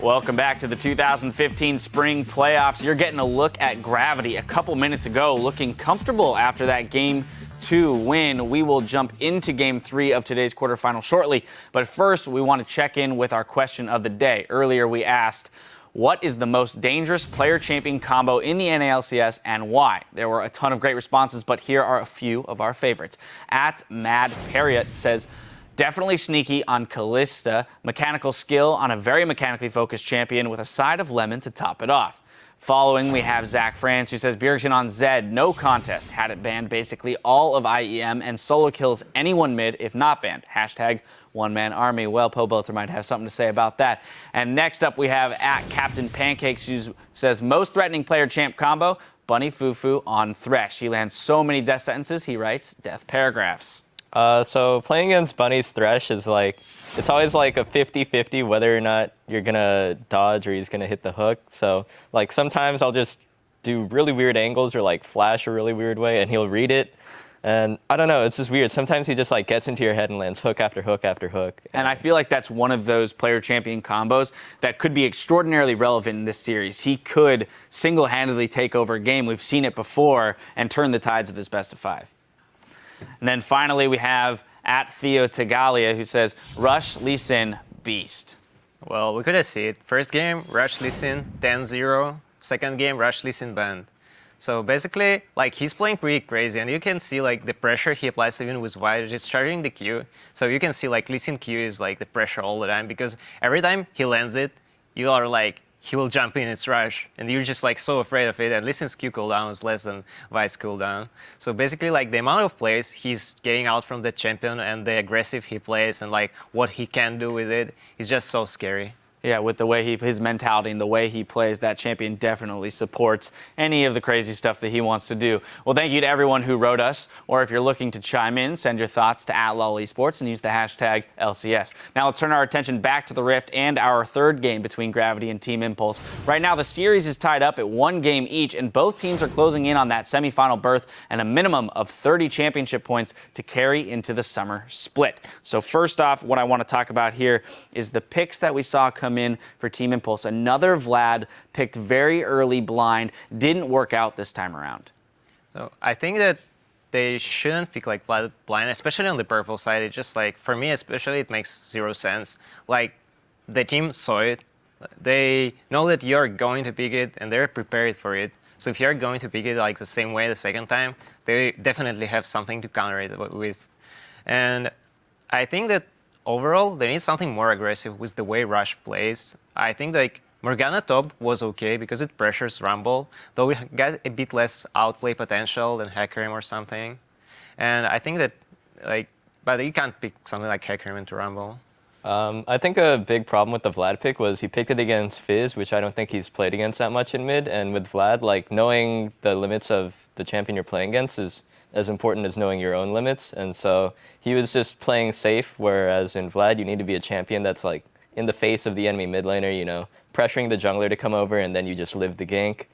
Welcome back to the 2015 Spring Playoffs. You're getting a look at Gravity a couple minutes ago, looking comfortable after that Game 2 win. We will jump into Game 3 of today's quarterfinal shortly, but first we want to check in with our question of the day. Earlier we asked, what is the most dangerous player-champion combo in the NALCS and why? There were a ton of great responses, but here are a few of our favorites. At Mad Harriet says, definitely sneaky on Callista, mechanical skill on a very mechanically focused champion with a side of lemon to top it off. Following, we have Zach France, who says Bjergsen on Zed, no contest. Had it banned basically all of IEM and solo kills anyone mid if not banned. Hashtag one-man army. Well, Pobelter might have something to say about that. And next up, we have at Captain Pancakes, who says most threatening player-champ combo, Bunny Fufu on Thresh. He lands so many death sentences, he writes death paragraphs. So playing against Bunny's Thresh is like, it's always like a 50-50 whether or not you're going to dodge or he's going to hit the hook. So like sometimes I'll just do really weird angles or like flash a really weird way and he'll read it. And I don't know, it's just weird. Sometimes he just like gets into your head and lands hook after hook after hook. And I feel like that's one of those player champion combos that could be extraordinarily relevant in this series. He could single-handedly take over a game. We've seen it before and turn the tides of this best of 5. And then finally, we have at Theo Tagalia, who says, Rush, Lee Sin, beast. Well, we could see it. First game, Rush Lee Sin, 10-0. Second game, Rush Lee Sin banned. So basically, like, he's playing pretty crazy, and you can see, like, the pressure he applies even with White, just charging the Q. So you can see, like, Lee Sin Q is, like, the pressure all the time, because every time he lands it, you are, like, he will jump in its rush, and you're just like so afraid of it. And Lee Sin's Q cooldown is less than Vi's cooldown. So basically, like the amount of plays he's getting out from the champion and the aggressive he plays and like what he can do with it is just so scary. Yeah, with the way his mentality and the way he plays, that champion definitely supports any of the crazy stuff that he wants to do. Well, thank you to everyone who wrote us, or if you're looking to chime in, send your thoughts to @LolEsports and use the hashtag LCS. Now let's turn our attention back to the Rift and our third game between Gravity and Team Impulse. Right now, the series is tied up at 1 game each, and both teams are closing in on that semifinal berth and a minimum of 30 championship points to carry into the summer split. So first off, what I want to talk about here is the picks that we saw come in for Team Impulse. Another Vlad picked very early blind, didn't work out this time around. So I think that they shouldn't pick like Vlad blind, especially on the purple side. It's just like, for me especially, it makes 0 sense. Like, the team saw it, they know that you're going to pick it, and they're prepared for it. So if you're going to pick it like the same way the second time, they definitely have something to counter it with. And I think that overall, they need something more aggressive with the way Rush plays. I think like Morgana top was okay because it pressures Rumble, though it got a bit less outplay potential than Hecarim or something. And I think that like, but you can't pick something like Hecarim into Rumble. I think a big problem with the Vlad pick was he picked it against Fizz, which I don't think he's played against that much in mid. And with Vlad, like knowing the limits of the champion you're playing against is as important as knowing your own limits. And so he was just playing safe, whereas in Vlad, you need to be a champion that's like in the face of the enemy mid laner, you know, pressuring the jungler to come over, and then you just live the gank.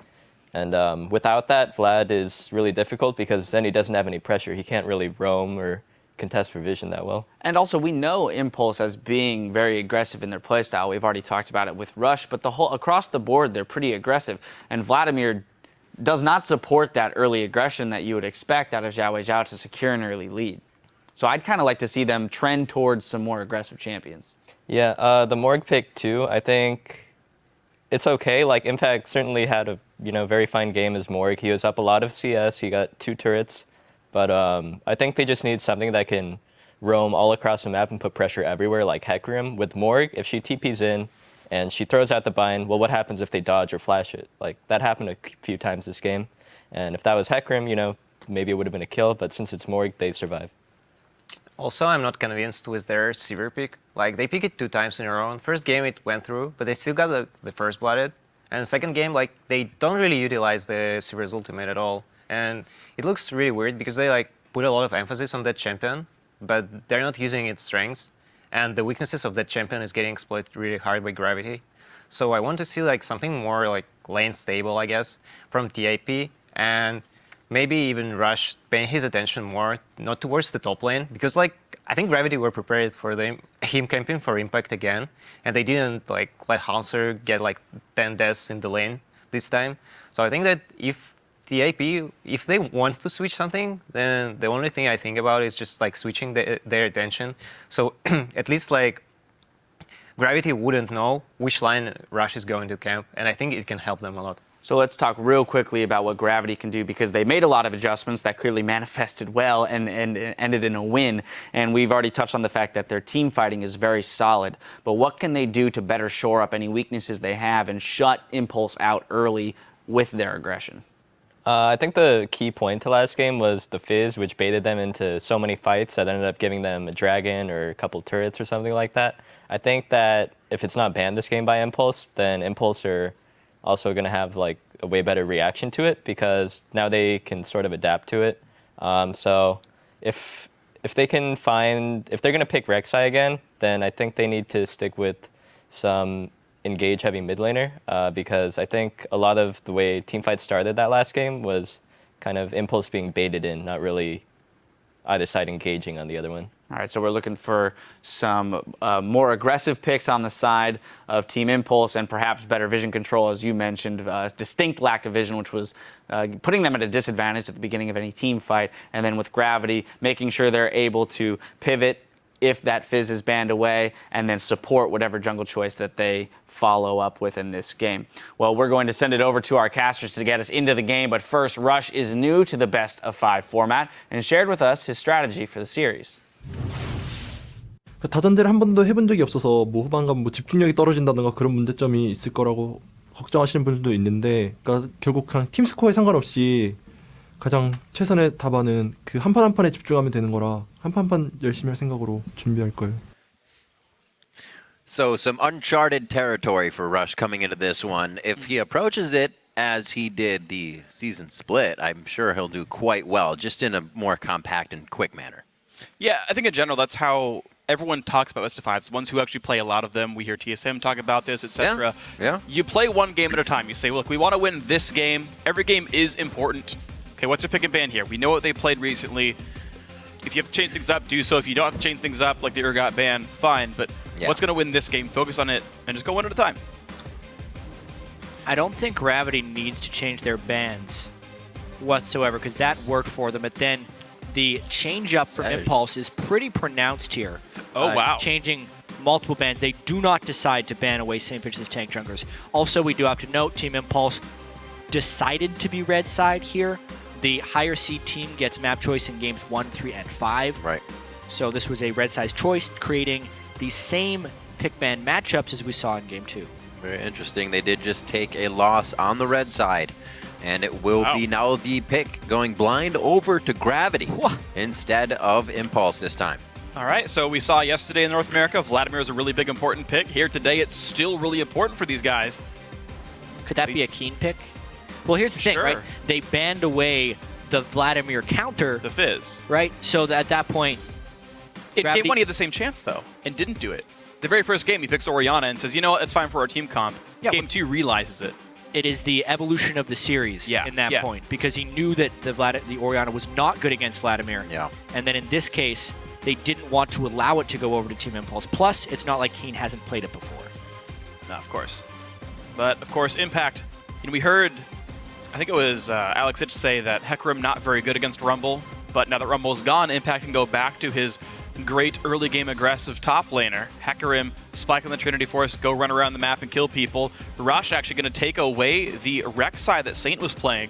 And without that, Vlad is really difficult because then he doesn't have any pressure. He can't really roam or contest for vision that well. And also, we know Impulse as being very aggressive in their playstyle. We've already talked about it with Rush, but across the board, they're pretty aggressive. And Vladimir does not support that early aggression that you would expect out of Xiao Zhao to secure an early lead. So I'd kind of like to see them trend towards some more aggressive champions. Yeah, the Morg pick too, I think it's okay. Like Impact certainly had a very fine game as Morg. He was up a lot of CS, he got 2 turrets. But I think they just need something that can roam all across the map and put pressure everywhere like Hecarim. With Morg, if she TPs in, and she throws out the bind, well, what happens if they dodge or flash it? Like, that happened a few times this game. And if that was Hecarim, maybe it would have been a kill, but since it's Morg, they survive. Also, I'm not convinced with their Sivir pick. Like, they pick it 2 times in a row. First game, it went through, but they still got the first blooded. And second game, like, they don't really utilize the Sivir's ultimate at all. And it looks really weird because they, like, put a lot of emphasis on that champion, but they're not using its strengths. And the weaknesses of that champion is getting exploited really hard by Gravity. So I want to see like something more like lane stable, I guess, from TIP, and maybe even Rush paying his attention more, not towards the top lane, because like I think Gravity were prepared for them him camping for impact again, and they didn't like let Hanser get like 10 deaths in the lane this time. So I think that if the AP, if they want to switch something, then the only thing I think about is just like switching their attention. So at least like Gravity wouldn't know which line Rush is going to camp, and I think it can help them a lot. So let's talk real quickly about what Gravity can do, because they made a lot of adjustments that clearly manifested well and ended in a win. And we've already touched on the fact that their team fighting is very solid. But what can they do to better shore up any weaknesses they have and shut Impulse out early with their aggression? I think the key point to last game was the Fizz, which baited them into so many fights that ended up giving them a dragon or a couple turrets or something like that. I think that if it's not banned this game by Impulse, then Impulse are also going to have like a way better reaction to it, because now they can sort of adapt to it. So if they can find, if they're going to pick Rek'Sai again, then I think they need to stick with some engage heavy mid laner, because I think a lot of the way teamfights started that last game was kind of Impulse being baited in, not really either side engaging on the other one. All right, so we're looking for some more aggressive picks on the side of Team Impulse and perhaps better vision control, as you mentioned. Distinct lack of vision, which was putting them at a disadvantage at the beginning of any team fight. And then with Gravity, making sure they're able to pivot if that Fizz is banned away, and then support whatever jungle choice that they follow up with in this game. Well, we're going to send it over to our casters to get us into the game, but first, Rush is new to the best of 5 format and shared with us his strategy for the series. 다전제를 한 번도 해본 적이 없어서 뭐 후반 가면 뭐 집중력이 떨어진다든가 그런 문제점이 있을 거라고 걱정하시는 분들도 있는데, 그러니까 결국 그냥 팀 스코어에 상관없이 가장 최선의 답안은 그 한 판 한 판에 집중하면 되는 거라 한 판 한 판 열심히 할 생각으로 준비할 거예요. So some uncharted territory for Rush coming into this one. If he approaches it as he did the season split, I'm sure he'll do quite well, just in a more compact and quick manner. Yeah, I think in general that's how everyone talks about best of fives. Ones who actually play a lot of them. We hear TSM talk about this, etc. Yeah. You play one game at a time. You say, look, we want to win this game. Every game is important. Okay, what's your pick and ban here? We know what they played recently. If you have to change things up, do so. If you don't have to change things up, like the Urgot ban, fine. But what's going to win this game? Focus on it and just go one at a time. I don't think Gravity needs to change their bans whatsoever, because that worked for them. But then the change up from Impulse is pretty pronounced here. Oh, wow. Changing multiple bans. They do not decide to ban away same pitches as tank junglers. Also, we do have to note Team Impulse decided to be red side here. The higher seed team gets map choice in games 1, 3, and 5. Right. So this was a red side choice, creating the same pick ban matchups as we saw in game 2. Very interesting. They did just take a loss on the red side. And it will be now the pick going blind over to Gravity instead of Impulse this time. All right, so we saw yesterday in North America, Vladimir is a really big important pick. Here today, it's still really important for these guys. Could that be a Keen pick? Well, here's the thing, right? They banned away the Vladimir counter. The Fizz. Right? So that at that point... In game 1, he had the same chance, though, and didn't do it. The very first game, he picks Orianna and says, you know what, it's fine for our team comp. Yeah, game 2 realizes it. It is the evolution of the series in that point, because he knew that the Orianna was not good against Vladimir. Yeah. And then in this case, they didn't want to allow it to go over to Team Impulse. Plus, it's not like Keen hasn't played it before. No, of course. But, of course, Impact, we heard, I think it was Alex Itch say that Hecarim not very good against Rumble, but now that Rumble's gone, Impact can go back to his great early game aggressive top laner. Hecarim, spike on the Trinity Force, go run around the map and kill people. Rush actually going to take away the Rek'Sai that Saint was playing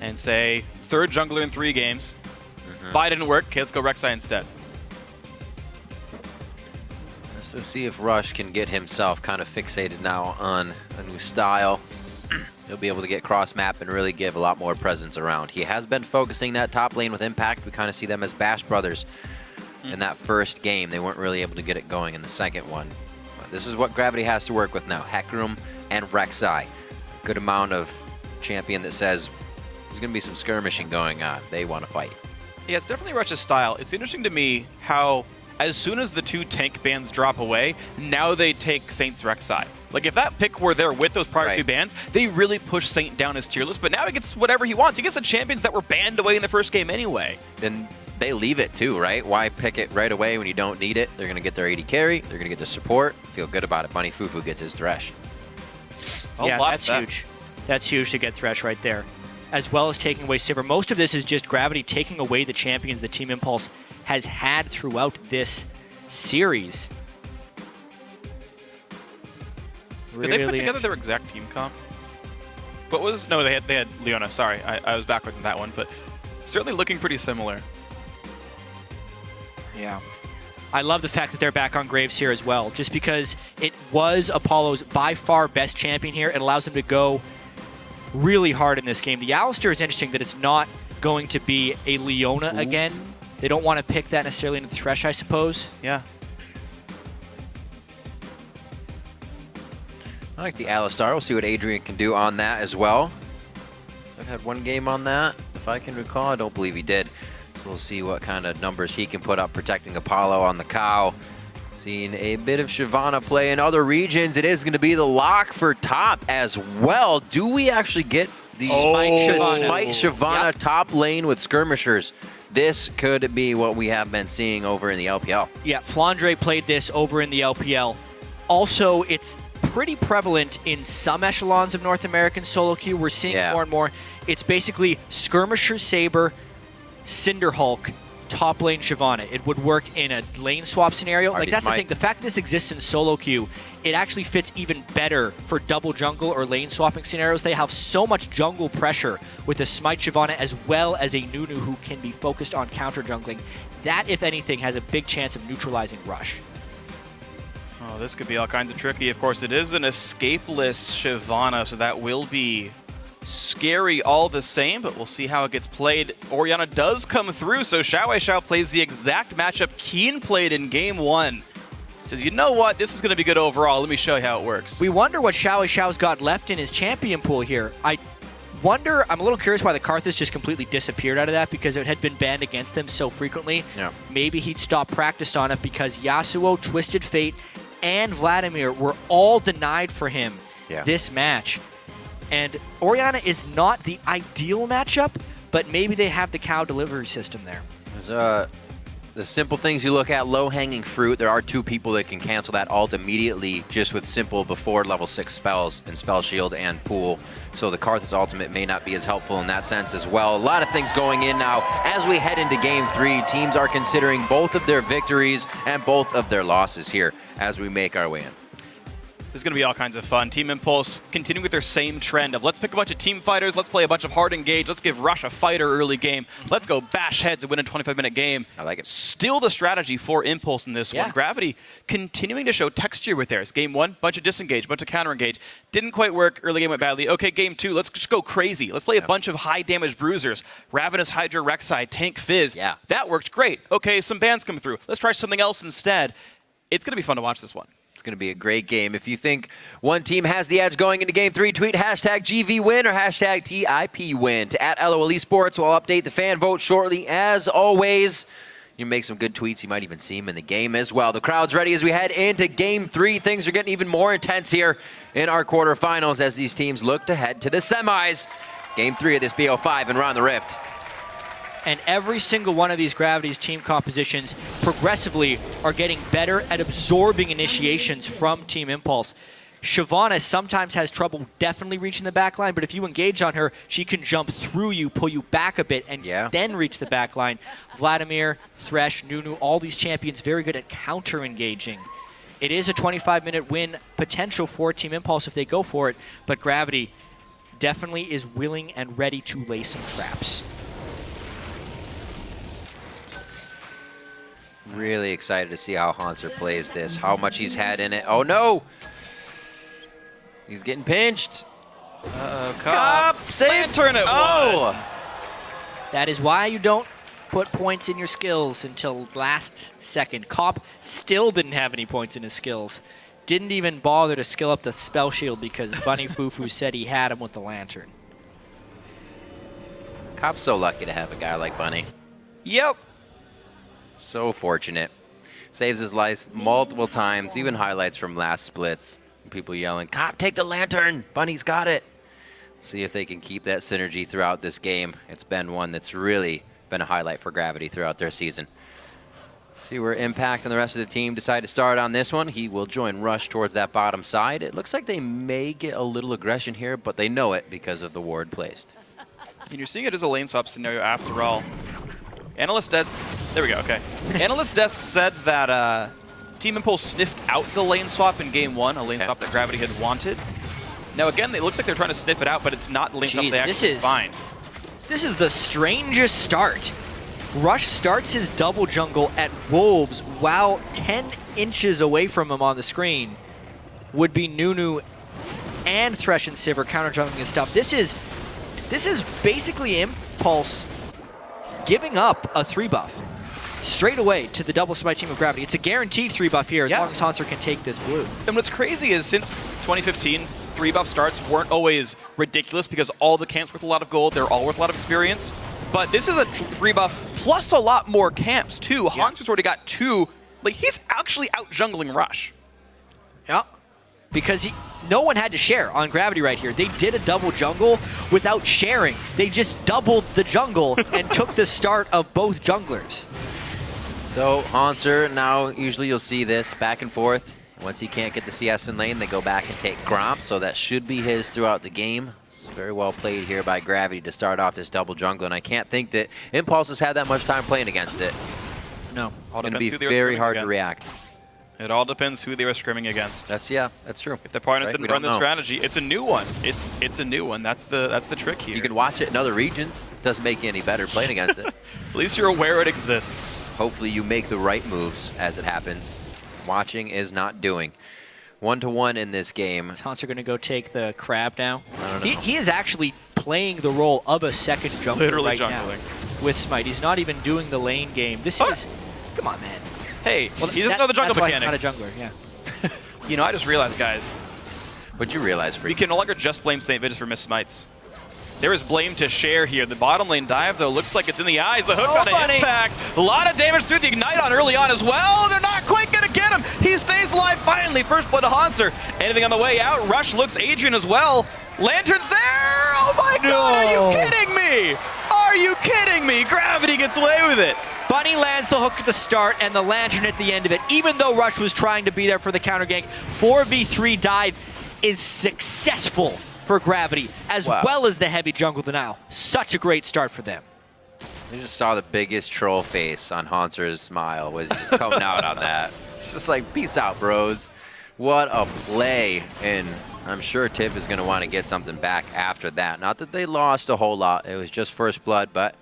and say, third jungler in 3 games. Buy didn't work, okay, let's go Rek'Sai instead. So see if Rush can get himself kind of fixated now on a new style. He'll be able to get cross-map and really give a lot more presence around. He has been focusing that top lane with Impact. We kind of see them as Bash Brothers in that first game. They weren't really able to get it going in the second one. But this is what Gravity has to work with now. Hecarim and Rek'Sai. Good amount of champion that says there's going to be some skirmishing going on. They want to fight. Yeah, it's definitely Rush's style. It's interesting to me how as soon as the 2 tank bans drop away, now they take Saint's Rek'Sai. Like, if that pick were there with those prior 2 bans, they really push Saint down his tier list, but now he gets whatever he wants. He gets the champions that were banned away in the first game anyway. Then they leave it too, right? Why pick it right away when you don't need it? They're going to get their AD carry, they're going to get the support, feel good about it. Bunny Fufu gets his Thresh. Yeah, that's huge. That's huge to get Thresh right there, as well as taking away Sivir. Most of this is just Gravity taking away the champions that Team Impulse has had throughout this series. Did they put together their exact team comp? What was... No, they had Leona. Sorry, I was backwards in that one, but certainly looking pretty similar. Yeah. I love the fact that they're back on Graves here as well, just because it was Apollo's by far best champion here. It allows them to go really hard in this game. The Alistar is interesting that it's not going to be a Leona again. They don't want to pick that necessarily into the Thresh, I suppose. Yeah. I like the Alistar. We'll see what Adrian can do on that as well. I've had 1 game on that, if I can recall. I don't believe he did. So we'll see what kind of numbers he can put up protecting Apollo on the cow. Seeing a bit of Shyvana play in other regions. It is going to be the lock for top as well. Do we actually get the Smite Shyvana top lane with skirmishers? This could be what we have been seeing over in the LPL. Yeah, Flandre played this over in the LPL. Also, it's pretty prevalent in some echelons of North American solo queue. We're seeing more and more. It's basically Skirmisher Saber, Cinderhulk, top lane Shyvana. It would work in a lane swap scenario. Like, that's the thing. The fact that this exists in solo queue, it actually fits even better for double jungle or lane swapping scenarios. They have so much jungle pressure with a Smite Shyvana as well as a Nunu who can be focused on counter jungling. That, if anything, has a big chance of neutralizing Rush. Oh, this could be all kinds of tricky. Of course, it is an escapeless Shyvana, so that will be scary all the same, but we'll see how it gets played. Orianna does come through, so Xiao plays the exact matchup Keen played in game 1. Says, you know what, this is going to be good overall. Let me show you how it works. We wonder what Xiao's got left in his champion pool here. I'm a little curious why the Karthus just completely disappeared out of that, because it had been banned against them so frequently. Yeah. Maybe he'd stop practice on it because Yasuo, Twisted Fate, and Vladimir were all denied for him this match. And Orianna is not the ideal matchup, but maybe they have the cow delivery system there. There's, the simple things you look at, low-hanging fruit. There are 2 people that can cancel that ult immediately just with simple before level 6 spells and Spell Shield and Pool. So the Karthus ultimate may not be as helpful in that sense as well. A lot of things going in now. As we head into game 3, teams are considering both of their victories and both of their losses here as we make our way in. This is going to be all kinds of fun. Team Impulse continuing with their same trend of let's pick a bunch of team fighters, let's play a bunch of hard engage, let's give Rush a fighter early game, let's go bash heads and win a 25-minute game. I like it. Still the strategy for Impulse in this one. Gravity continuing to show texture with theirs. Game 1, bunch of disengage, bunch of counter engage. Didn't quite work. Early game went badly. Okay, game 2, let's just go crazy. Let's play a bunch of high damage bruisers. Ravenous Hydra, Rek'Sai, Tank Fizz. Yeah. That worked great. Okay, some bans come through. Let's try something else instead. It's going to be fun to watch this one. It's going to be a great game. If you think one team has the edge going into Game 3, tweet hashtag GVWin or hashtag TIPWin to @LOL Esports. We'll update the fan vote shortly. As always, you make some good tweets. You might even see them in the game as well. The crowd's ready as we head into Game 3. Things are getting even more intense here in our quarterfinals as these teams look to head to the semis. Game 3 of this BO5 and Round the Rift. And every single one of these Gravity's team compositions progressively are getting better at absorbing initiations from Team Impulse. Shyvana sometimes has trouble definitely reaching the backline, but if you engage on her, she can jump through you, pull you back a bit, and then reach the backline. Vladimir, Thresh, Nunu, all these champions very good at counter-engaging. It is a 25-minute win potential for Team Impulse if they go for it, but Gravity definitely is willing and ready to lay some traps. Really excited to see how Hanser plays this, how much he's had in it. Oh no! He's getting pinched. Cop, safe. Turn it. Oh! That is why you don't put points in your skills until last second. Cop still didn't have any points in his skills. Didn't even bother to skill up the spell shield because Bunny Fufu said he had him with the lantern. Cop's so lucky to have a guy like Bunny. Yep. So fortunate. Saves his life multiple times, even highlights from last splits. People yelling, "Cop, take the lantern! Bunny's got it!" See if they can keep that synergy throughout this game. It's been one that's really been a highlight for Gravity throughout their season. See where Impact and the rest of the team decide to start on this one. He will join Rush towards that bottom side. It looks like they may get a little aggression here, but they know it because of the ward placed. And you're seeing it as a lane swap scenario after all. Analyst Desk, there we go, okay. Analyst Desk said that Team Impulse sniffed out the lane swap in game 1, a lane swap that Gravity had wanted. Now again, it looks like they're trying to sniff it out, but it's not the lane swap they actually find. This is the strangest start. Rush starts his double jungle at Wolves while 10 inches away from him on the screen would be Nunu and Thresh and Sivir counter jungling his stuff. This is basically Impulse giving up a 3-buff straight away to the double smite team of Gravity. It's a guaranteed 3-buff here as long as Hanser can take this blue. And what's crazy is since 2015, 3-buff starts weren't always ridiculous because all the camps worth a lot of gold, they're all worth a lot of experience. But this is a 3-buff plus a lot more camps too. Hanser's already got 2. Like, he's actually out jungling Rush. Yeah. Because no one had to share on Gravity right here. They did a double jungle without sharing. They just doubled the jungle and took the start of both junglers. So Hanser, now usually you'll see this back and forth. Once he can't get the CS in lane, they go back and take Gromp, so that should be his throughout the game. It's very well played here by Gravity to start off this double jungle, and I can't think that Impulse has had that much time playing against it. No. It's going to be very hard to react. It all depends who they were scrimming against. That's true. If their partners didn't run the strategy, it's a new one. It's a new one. That's the trick here. You can watch it in other regions. Doesn't make you any better playing against it. At least you're aware it exists. Hopefully you make the right moves as it happens. Watching is not doing. 1-to-1 in this game. Is Hanser going to go take the crab now? I don't know. He is actually playing the role of a second jungler Literally right jungling. now with Smite. He's not even doing the lane game. This is... Come on, man. Hey, he doesn't know the jungle mechanics. That's why he's not a jungler, yeah. You know, I just realized, guys, What'd you realize, Freak? we can no longer just blame St. Vitus for missed smites. There is blame to share here. The bottom lane dive, though, looks like it's in the eyes. The hook on an impact. A lot of damage through the Ignite on early on as well. They're not quite going to get him. He stays alive finally. First blood to Hanser. Anything on the way out? Rush looks Adrian as well. Lantern's there. Oh, my God. Are you kidding me? Are you kidding me? Gravity gets away with it. Bunny lands the hook at the start and the lantern at the end of it. Even though Rush was trying to be there for the counter gank, 4v3 dive is successful for Gravity, as well as the heavy jungle denial. Such a great start for them. You just saw the biggest troll face on Hanser's smile was just coming out on that. It's just like, peace out, bros. What a play. And I'm sure Tip is going to want to get something back after that. Not that they lost a whole lot. It was just first blood, but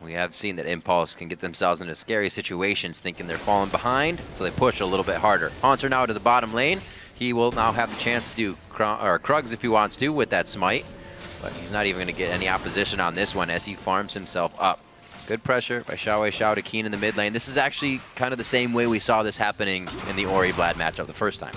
we have seen that Impulse can get themselves into scary situations thinking they're falling behind, so they push a little bit harder. Hanser now to the bottom lane. He will now have the chance to do Krugs if he wants to with that smite, but he's not even going to get any opposition on this one as he farms himself up. Good pressure by Xiao to Keen in the mid lane. This is actually kind of the same way we saw this happening in the Ori-Vlad matchup the first time.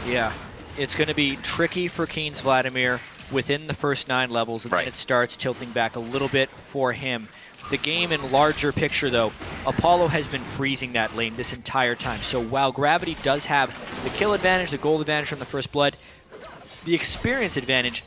Yeah, it's going to be tricky for Keen's Vladimir within the first 9 levels, and then it starts tilting back a little bit for him. The game in larger picture, though, Apollo has been freezing that lane this entire time. So while Gravity does have the kill advantage, the gold advantage from the first blood, the experience advantage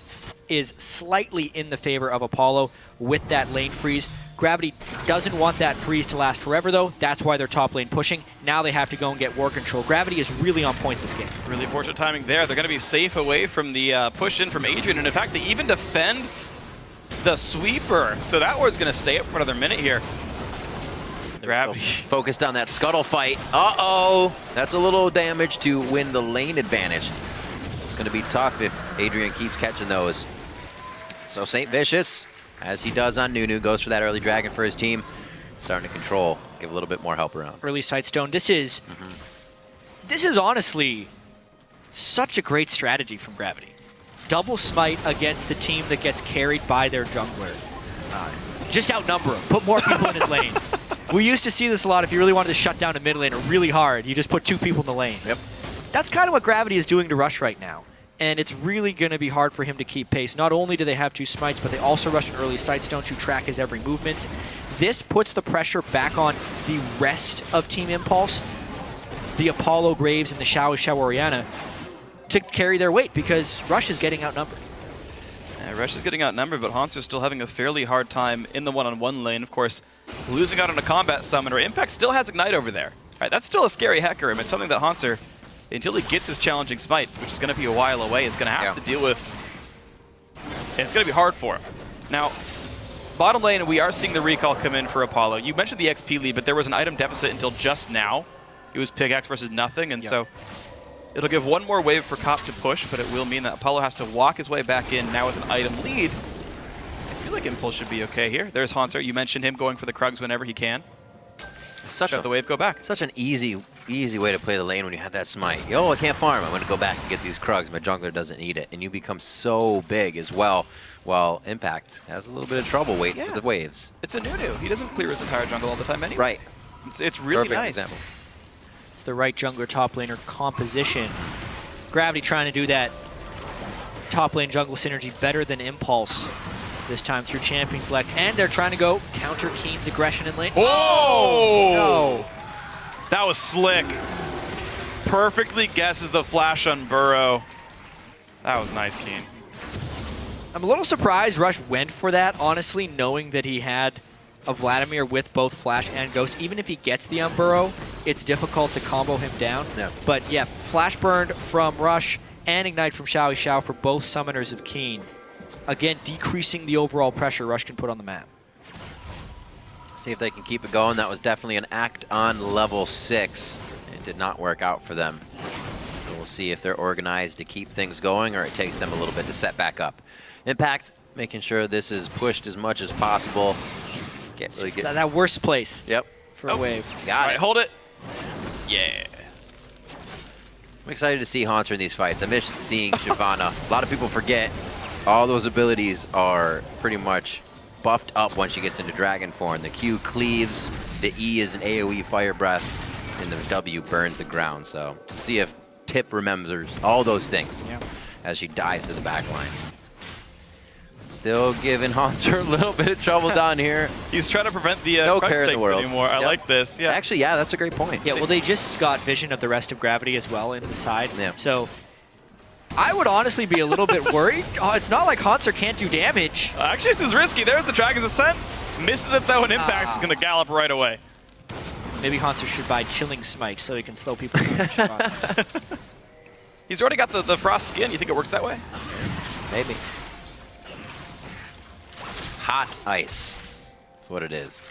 is slightly in the favor of Apollo with that lane freeze. Gravity doesn't want that freeze to last forever, though. That's why they're top lane pushing. Now they have to go and get war control. Gravity is really on point this game. Really fortunate timing there. They're going to be safe away from the push in from Adrian. And in fact, they even defend the sweeper. So that ward's going to stay up for another minute here. Gravity. So focused on that scuttle fight. Uh-oh. That's a little damage to win the lane advantage. It's going to be tough if Adrian keeps catching those. So St. Vicious, as he does on Nunu, goes for that early dragon for his team. Starting to control, give a little bit more help around. Early Sightstone. This is honestly such a great strategy from Gravity. Double smite against the team that gets carried by their jungler. Just outnumber him. Put more people in his lane. We used to see this a lot. If you really wanted to shut down a mid laner really hard, you just put 2 people in the lane. Yep. That's kind of what Gravity is doing to Rush right now. And it's really going to be hard for him to keep pace. Not only do they have 2 smites, but they also rush an early Sightstone to track his every movements. This puts the pressure back on the rest of Team Impulse. the Apollo Graves and the Xiao Oriana to carry their weight because Rush is getting outnumbered. Yeah, Rush is getting outnumbered, but Haunter's still having a fairly hard time in the one-on-one lane. Of course, losing out on a combat summoner. Impact still has Ignite over there. All right, that's still a scary Hecarim. It's something that Haunter, until he gets his challenging smite, which is going to be a while away, is going to have to deal with. And it's going to be hard for him. Now, bottom lane, we are seeing the recall come in for Apollo. You mentioned the XP lead, but there was an item deficit until just now. It was pickaxe versus nothing, and so it'll give one more wave for Cop to push, but it will mean that Apollo has to walk his way back in now with an item lead. I feel like Impulse should be okay here. There's Haunter. You mentioned him going for the Krugs whenever he can. Such Let the wave go back. Such an easy way to play the lane when you have that smite. Yo, I can't farm. I'm going to go back and get these Krugs. My jungler doesn't need it. And you become so big as well. While Impact has a little bit of trouble waiting for the waves. It's a Nunu. He doesn't clear his entire jungle all the time anyway. Right. It's really Perfect nice. example. It's the right jungler top laner composition. Gravity trying to do that top lane jungle synergy better than Impulse. This time through champion select, and they're trying to go counter Keen's aggression in lane. Oh! No. That was slick. Perfectly guesses the flash on Burrow. That was nice, Keen. I'm a little surprised Rush went for that, honestly, knowing that he had a Vladimir with both Flash and Ghost. Even if he gets the Burrow, it's difficult to combo him down. Yeah. But yeah, Flash burned from Rush and Ignite from Xiao for both summoners of Keen. Again, decreasing the overall pressure Rush can put on the map. See if they can keep it going. That was definitely an act on level 6. It did not work out for them. So we'll see if they're organized to keep things going or it takes them a little bit to set back up. Impact, making sure this is pushed as much as possible. Can't really get That worst place for a wave. Got All it. right, hold it. Yeah. I'm excited to see Haunter in these fights. I miss seeing Shyvana. A lot of people forget all those abilities are pretty much buffed up once she gets into Dragon form. The Q cleaves, the E is an AoE Fire Breath, and the W burns the ground. So see if Tip remembers all those things as she dives to the back line. Still giving Haunter a little bit of trouble down here. He's trying to prevent the No Krug care in the thing world. anymore. I like this. Yeah. Actually, yeah, that's a great point. Yeah, well, they just got vision of the rest of Gravity as well in the side. Yeah. So I would honestly be a little bit worried. It's not like Haunter can't do damage. Actually, this is risky. There's the Dragon's Ascent. Misses it though, and Impact is going to gallop right away. Maybe Haunter should buy Chilling Smite so he can slow people down. He's already got the Frost skin. You think it works that way? Maybe. Hot ice. That's what it is.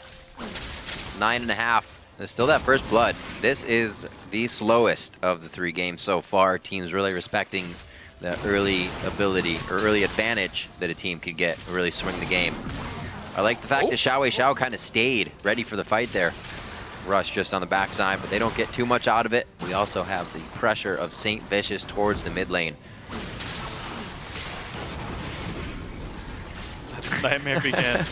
9.5. There's still that first blood. This is the slowest of the 3 games so far. Teams really respecting the early ability or early advantage that a team could get to really swing the game. I like the fact that Xiao kind of stayed ready for the fight there. Rush just on the backside, but they don't get too much out of it. We also have the pressure of St. Vicious towards the mid lane. Nightmare begin.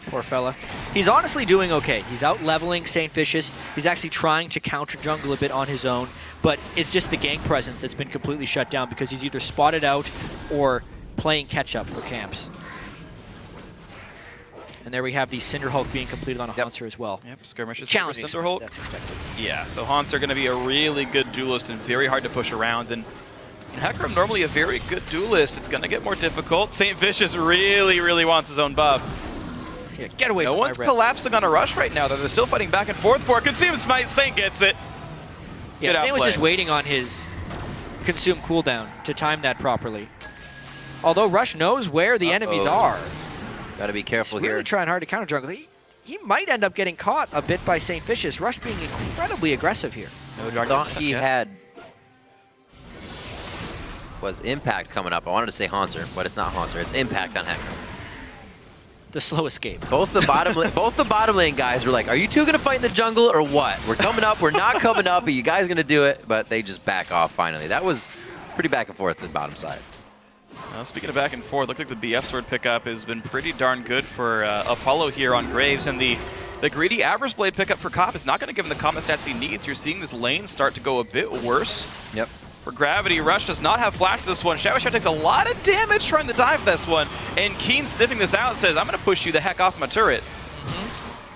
Poor fella. He's honestly doing okay. He's out leveling St. Vicious. He's actually trying to counter jungle a bit on his own, but it's just the gank presence that's been completely shut down because he's either spotted out or playing catch up for camps. And there we have the Cinderhulk being completed on a Haunter as well. Yep, skirmishes. Challenging Cinderhulk. That's expected. Yeah, so Haunts are going to be a really good duelist and very hard to push around. And Hecarim, normally a very good duelist. It's going to get more difficult. St. Vicious really, really wants his own buff. Yeah, get away No from one's my red. collapsing on a rush right now, though. They're still fighting back and forth for it. Consume Smite. Saint gets it. Yeah, Good Saint was outplay. just waiting on his consume cooldown to time that properly. Although Rush knows where the enemies are. Got to be careful He's really here. trying hard to counter jungle. He might end up getting caught a bit by St. Vicious. Rush being incredibly aggressive here. No I Dragon thought Ascent he yet. had was Impact coming up. I wanted to say Haunter, but it's not Haunter. It's Impact on Hecarim. The slow escape. Both the bottom lane guys were like, "Are you two gonna fight in the jungle or what? We're coming up. We're not coming up. Are you guys gonna do it?" But they just back off finally. That was pretty back and forth to the bottom side. Speaking of back and forth, looks like the BF sword pickup has been pretty darn good for Apollo here on Graves, and the greedy Avarice Blade pickup for Cop is not going to give him the combat stats he needs. You're seeing this lane start to go a bit worse. Yep. For Gravity, Rush does not have flash for this one. Xiao takes a lot of damage trying to dive this one, and Keen sniffing this out says, "I'm going to push you the heck off my turret."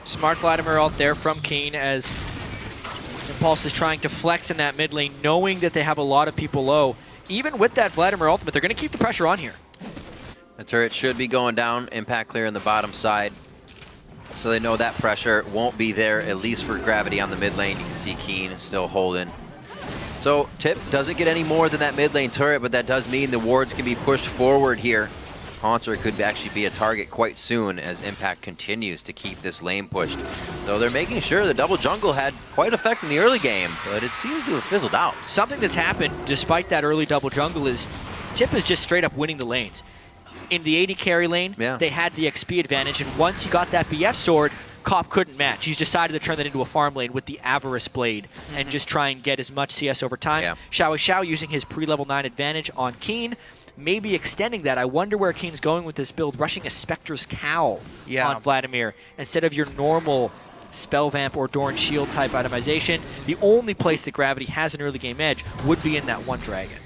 Smart Vladimir out there from Keen as Impulse is trying to flex in that mid lane, knowing that they have a lot of people low. Even with that Vladimir ultimate, they're going to keep the pressure on here. The turret should be going down. Impact clear on the bottom side. So they know that pressure won't be there, at least for Gravity on the mid lane. You can see Keen still holding. So Tip doesn't get any more than that mid lane turret, but that does mean the wards can be pushed forward here. Haunter could actually be a target quite soon as Impact continues to keep this lane pushed. So they're making sure the double jungle had quite effect in the early game, but it seems to have fizzled out. Something that's happened despite that early double jungle is Tip is just straight up winning the lanes. In the AD carry lane, they had the XP advantage, and once he got that BF sword, Cop couldn't match. He's decided to turn that into a farm lane with the Avarice Blade and just try and get as much CS over time. Xiao using his pre-level 9 advantage on Keen, maybe extending that. I wonder where Keen's going with this build, rushing a Spectre's Cowl on Vladimir instead of your normal Spell Vamp or Dorn Shield type itemization. The only place that Gravity has an early game edge would be in that one dragon.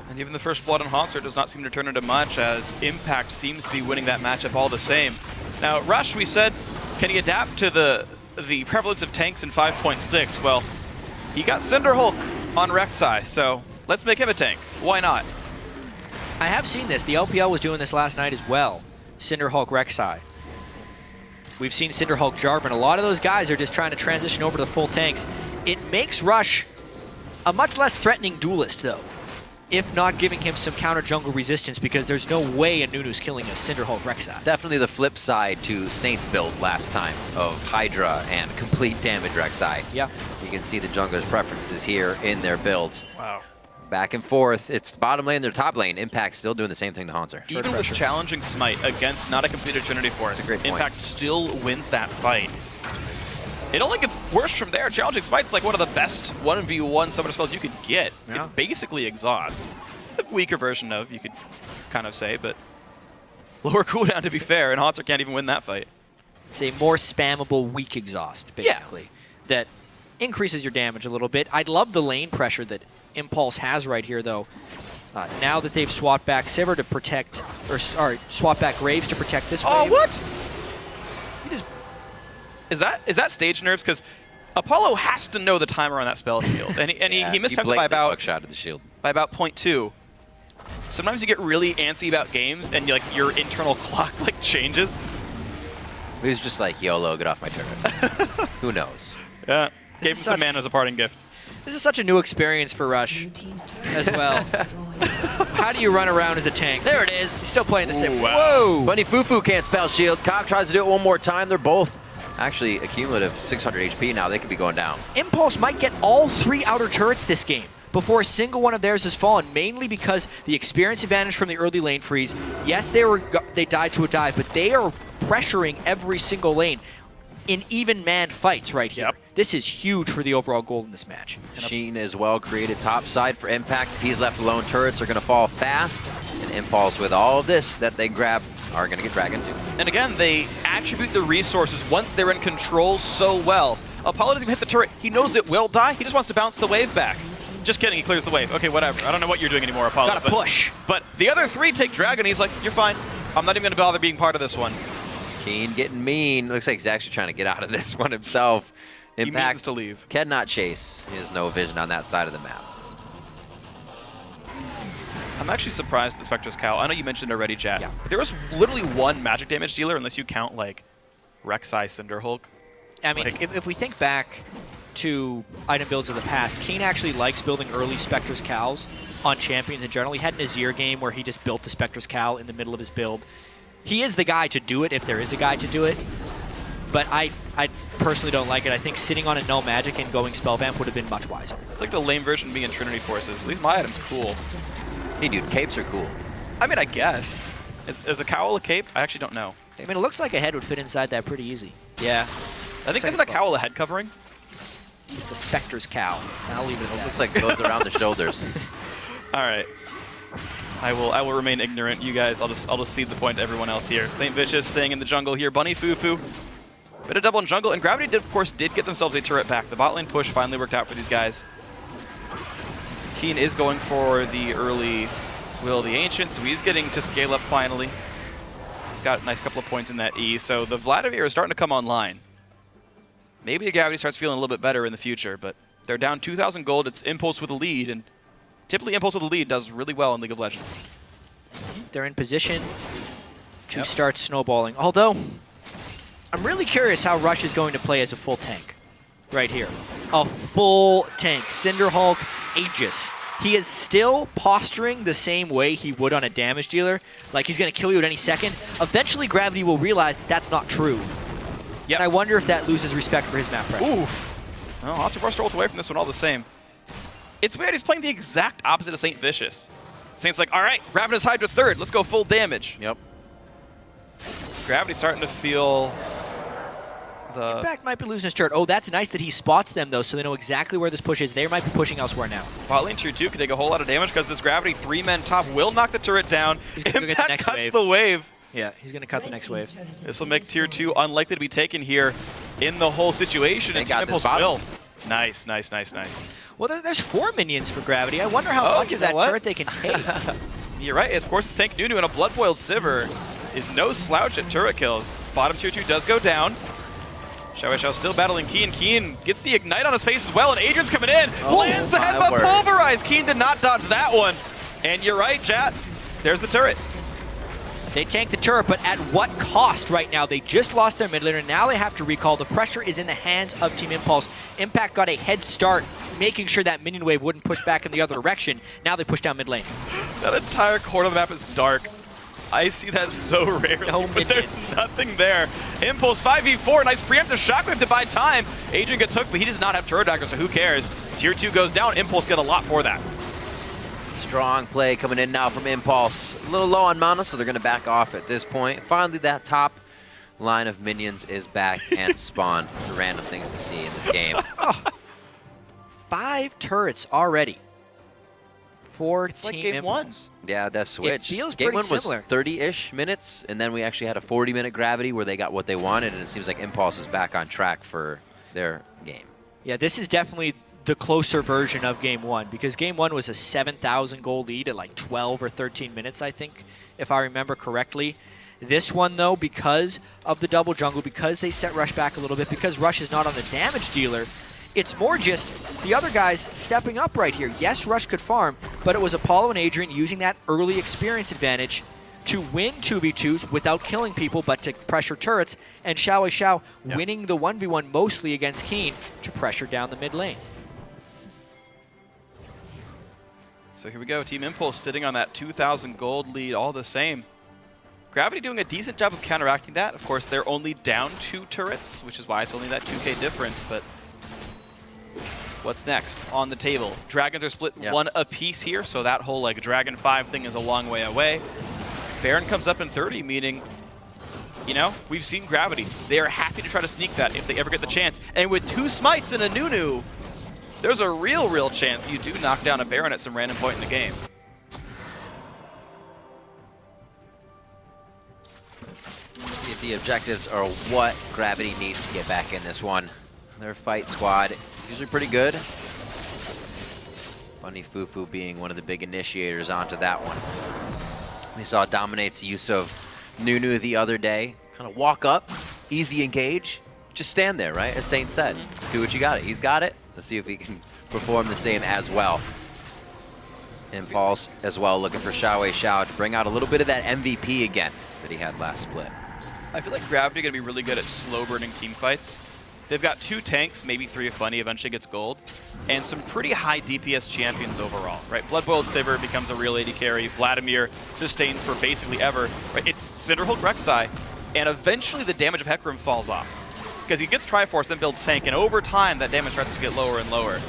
And even the first blood on Haunter does not seem to turn into much, as Impact seems to be winning that matchup all the same. Now, Rush, we said, can he adapt to the prevalence of tanks in 5.6? Well, he got Cinderhulk on Rek'Sai, so let's make him a tank. Why not? I have seen this. The LPL was doing this last night as well. Cinderhulk Rek'Sai. We've seen Cinderhulk Jarvan. A lot of those guys are just trying to transition over to the full tanks. It makes Rush a much less threatening duelist, though, if not giving him some counter jungle resistance, because there's no way a Nunu's killing a Cinderhulk Rek'Sai. Definitely the flip side to Saints build last time of Hydra and complete damage Rek'Sai. Yeah. You can see the jungler's preferences here in their builds. Wow. Back and forth. It's the bottom lane, their top lane. Impact still doing the same thing to Haunter. Even with challenging Smite against not a completed Trinity Force, That's a great point. Impact still wins that fight. It only gets worse from there. Challenging Smite's like one of the best 1v1 summoner spells you could get. Yeah. It's basically Exhaust. A weaker version of, you could kind of say, but lower cooldown to be fair, and Haunter can't even win that fight. It's a more spammable weak exhaust, basically, that increases your damage a little bit. I love the lane pressure that Impulse has right here, though. Now that they've swapped back Sivir to protect, or sorry, swapped back Graves to protect this Oh, wave. what? He just... Is that stage nerves? Because Apollo has to know the timer on that spell shield, and he mistimed it by about buckshot of the shield. By about 0.2. Sometimes you get really antsy about games, and your internal clock changes. He's just like, YOLO, get off my turret. Who knows? Yeah, gave him some mana as a parting gift. This is such a new experience for Rush as well. How do you run around as a tank? There it is. He's still playing the same. Wow. Whoa! Bunny Fufu can't spell shield. Cop tries to do it one more time. They're both actually a cumulative 600 HP now. They could be going down. Impulse might get all 3 outer turrets this game before a single one of theirs has fallen, mainly because the experience advantage from the early lane freeze. Yes, they died to a dive, but they are pressuring every single lane in even man fights right here. Yep. This is huge for the overall goal in this match. Sheen as well created top side for Impact. If he's left alone, turrets are going to fall fast. And Impulse, with all of this that they grab, are going to get Dragon too. And again, they attribute the resources once they're in control so well. Apollo doesn't even hit the turret. He knows it will die. He just wants to bounce the wave back. Just kidding, he clears the wave. Okay, whatever. I don't know what you're doing anymore, Apollo. Gotta push. But the other 3 take Dragon. He's like, you're fine. I'm not even going to bother being part of this one. Keen getting mean. Looks like he's actually trying to get out of this one himself. He Impact means to leave. cannot chase. He has no vision on that side of the map. I'm actually surprised at the Spectre's Cowl. I know you mentioned already, Jack. Yeah. But there was literally one magic damage dealer, unless you count, Rek'Sai Cinderhulk. I mean, if we think back to item builds of the past, Keen actually likes building early Spectre's Cowls on champions in general. He had an Azir game where he just built the Spectre's Cowl in the middle of his build. He is the guy to do it if there is a guy to do it, but I personally don't like it. I think sitting on a null magic and going spell vamp would have been much wiser. It's like the lame version of me in Trinity Forces. At least my item's cool. Hey, dude, capes are cool. I mean, I guess. Is a cowl a cape? I actually don't know. I mean, it looks like a head would fit inside that pretty easy. Yeah. I think isn't a cowl a head covering? It's a Spectre's Cowl. I'll leave it at that. Looks like it goes around the shoulders. All right. I will remain ignorant. You guys, I'll just cede the point to everyone else here. St. Vicious staying in the jungle here. Bunny Fufu. Bit of double in jungle, and Gravity did, of course, get themselves a turret back. The bot lane push finally worked out for these guys. Keen is going for the early Will of the Ancient, so he's getting to scale up finally. He's got a nice couple of points in that E, so the Vladimir is starting to come online. maybe the Gravity starts feeling a little bit better in the future, but they're down 2,000 gold. It's Impulse with a lead, and typically Impulse with a lead does really well in League of Legends. They're in position to start snowballing. Although, I'm really curious how Rush is going to play as a full tank right here. A full tank. Cinderhulk, Aegis. He is still posturing the same way he would on a damage dealer. Like he's going to kill you at any second. Eventually, Gravity will realize that that's not true. Yep. And I wonder if that loses respect for his map pressure. Oof. Well, lots of Rush rolls away from this one all the same. It's weird. He's playing the exact opposite of Saint Vicious. Saint's like, all right, Ravenous Hydra third. Let's go full damage. Yep. Gravity's starting to feel the... Impact might be losing his turret. Oh, that's nice that he spots them, though, so they know exactly where this push is. They might be pushing elsewhere now. Bot lane tier 2 can take a whole lot of damage because this Gravity 3-man top will knock the turret down. He's gonna go get the Impact next cuts wave. the wave. Yeah, he's going to cut the next wave. This will make tier 2 unlikely to be taken here in the whole situation. They And got Team this Impulse will. bottom. Nice, nice, nice, nice. Well, there's 4 minions for Gravity. I wonder how much you of know that what? turret they can take. You're right. Of course, it's Tank Nunu, and a Blood-Boiled Sivir is no slouch at turret kills. Bottom tier 2 does go down. Shao still battling Keen. Keen gets the Ignite on his face as well, and Adrian's coming in. Lands the my headbutt word. Pulverize. Keen did not dodge that one. And you're right, chat. There's the turret. They tank the turret, but at what cost right now? They just lost their mid laner, and now they have to recall. The pressure is in the hands of Team Impulse. Impact got a head start, making sure that minion wave wouldn't push back in the other direction. Now they push down mid lane. That entire corner of the map is dark. I see that so rarely, No but minions. there's nothing there. Impulse 5v4, nice preemptive shockwave to buy time. Adrian gets hooked, but he does not have turret dagger, so who cares? Tier 2 goes down, Impulse get a lot for that. Strong play coming in now from Impulse. A little low on mana, so they're going to back off at this point. Finally, that top line of minions is back and spawn. Random things to see in this game. 5 turrets already for It's like Team game one. Impulse. Yeah, that switch. feels Game pretty 1 was similar. 30-ish minutes, and then we actually had a 40-minute Gravity where they got what they wanted, and it seems like Impulse is back on track for their game. Yeah, this is definitely the closer version of Game 1, because Game 1 was a 7,000 goal lead at like 12 or 13 minutes, I think, if I remember correctly. This one, though, because of the double jungle, because they set Rush back a little bit, because Rush is not on the damage dealer, it's more just the other guys stepping up right here. Yes, Rush could farm, but it was Apollo and Adrian using that early experience advantage to win 2v2s without killing people, but to pressure turrets, and Xiao winning the 1v1 mostly against Keen to pressure down the mid lane. So here we go, Team Impulse sitting on that 2,000 gold lead all the same. Gravity doing a decent job of counteracting that. Of course, they're only down 2 turrets, which is why it's only that 2k difference, but what's next on the table? Dragons are split 1 apiece here, so that whole like Dragon 5 thing is a long way away. Baron comes up in 30, meaning, you know, we've seen Gravity. They are happy to try to sneak that if they ever get the chance. And with 2 smites and a Nunu, there's a real chance you do knock down a Baron at some random point in the game. See if the objectives are what Gravity needs to get back in this one. Their fight squad is usually pretty good. Bunny Fufu being one of the big initiators onto that one. We saw Dominate's use of Nunu the other day. Kind of walk up, easy engage, just stand there, right? As Saint said, do what you got it. He's got it. Let's see if he can perform the same as well. Impulse as well, looking for Xiao to bring out a little bit of that MVP again that he had last split. I feel like Gravity are going to be really good at slow-burning team fights. They've got 2 tanks, maybe 3 if Bunny eventually gets gold, and some pretty high DPS champions overall, right? Blood-Boiled Sivir becomes a real AD carry. Vladimir sustains for basically ever. Right? It's Cinderhulk Rek'Sai, and eventually the damage of Hecarim falls off. Because he gets Triforce, then builds tank, and over time that damage starts to get lower and lower.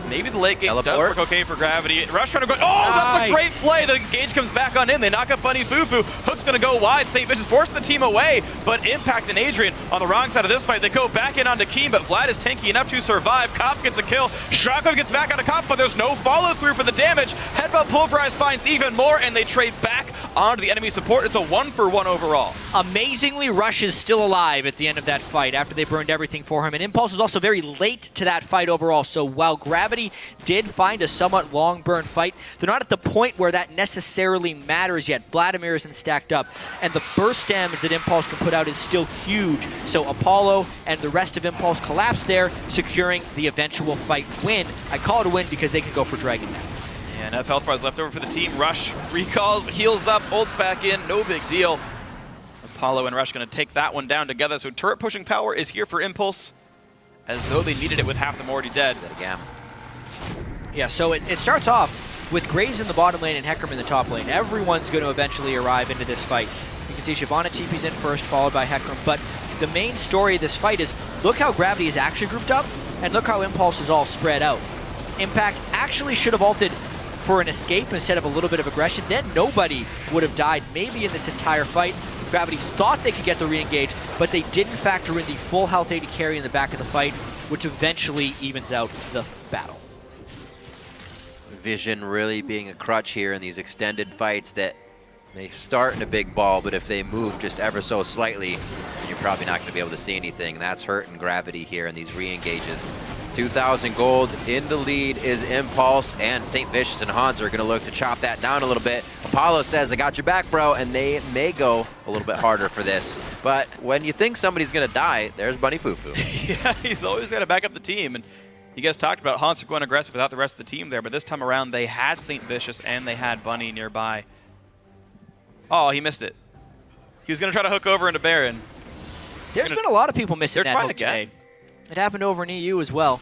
Maybe the late game does work okay for Gravity. Rush trying to go. Oh, that's a great play. The engage comes back on in. They knock up Bunny Fufu. Hook's going to go wide. St. Vicious forcing the team away, but Impact and Adrian on the wrong side of this fight. They go back in onto Keen, but Vlad is tanky enough to survive. Kopf gets a kill. Shako gets back onto Kopf, but there's no follow-through for the damage. Headbutt Pulverize finds even more, and they trade back onto the enemy support. It's a 1-for-1 overall. Amazingly, Rush is still alive at the end of that fight after they burned everything for him, and Impulse was also very late to that fight overall, so while Gravity Gravity did find a somewhat long burn fight. They're not at the point where that necessarily matters yet. Vladimir isn't stacked up, and the burst damage that Impulse can put out is still huge. So Apollo and the rest of Impulse collapse there, securing the eventual fight win. I call it a win because they can go for Dragon now. Yeah, enough health bars left over for the team. Rush recalls, heals up, ults back in, no big deal. Apollo and Rush going to take that one down together. So turret pushing power is here for Impulse, as though they needed it with half them already dead. Yeah, so it starts off with Graves in the bottom lane and Hecarim in the top lane. Everyone's going to eventually arrive into this fight. You can see Shyvana TP's in first, followed by Hecarim. But the main story of this fight is, look how Gravity is actually grouped up, and look how Impulse is all spread out. Impact actually should have ulted for an escape instead of a little bit of aggression. Then nobody would have died maybe in this entire fight. Gravity thought they could get the re-engage, but they didn't factor in the full health 80 carry in the back of the fight, which eventually evens out the battle. Vision really being a crutch here in these extended fights that they start in a big ball, but if they move just ever so slightly, you're probably not going to be able to see anything. That's hurting Gravity here in these re-engages. 2,000 gold. In the lead is Impulse, and St. Vicious and Hans are going to look to chop that down a little bit. Apollo says, I got your back, bro, and they may go a little bit harder for this. But when you think somebody's going to die, there's Bunny Fufu. Yeah, he's always got to back up the team. And you guys talked about Hans going aggressive without the rest of the team there, but this time around they had St. Vicious and they had Bunny nearby. Oh, he missed it. He was going to try to hook over into Baron. There's been a lot of people missing They're that trying hook again. today. It happened over in EU as well.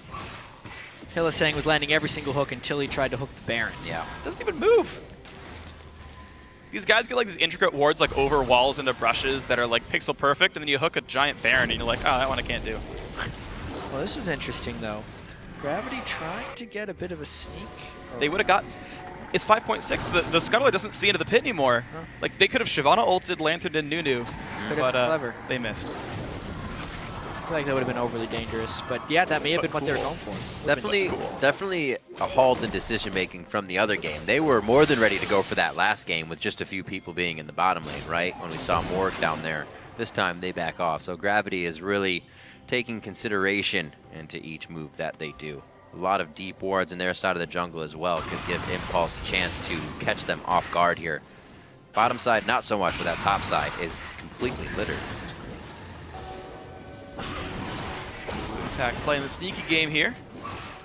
Hillisang was landing every single hook until he tried to hook the Baron. Yeah. Doesn't even move. These guys get like these intricate wards like over walls into brushes that are like pixel perfect, and then you hook a giant Baron and you're like, oh, that one I can't do. Well, this was interesting though. Gravity trying to get a bit of a sneak. They would have got... It's 5.6. The Scuttler doesn't see into the pit anymore. Huh. Like, they could have Shyvana ulted, Lantern, and Nunu, Could have but been clever. they missed. I feel like that would have been overly dangerous. But yeah, that may have been what they were going for. Would've been Definitely a halt in decision making from the other game. They were more than ready to go for that last game with just a few people being in the bottom lane, right? When we saw Morg down there. This time they back off. So Gravity is really taking consideration into each move that they do. A lot of deep wards in their side of the jungle as well could give Impulse a chance to catch them off guard here. Bottom side, not so much, but that top side is completely littered. Impact playing the sneaky game here.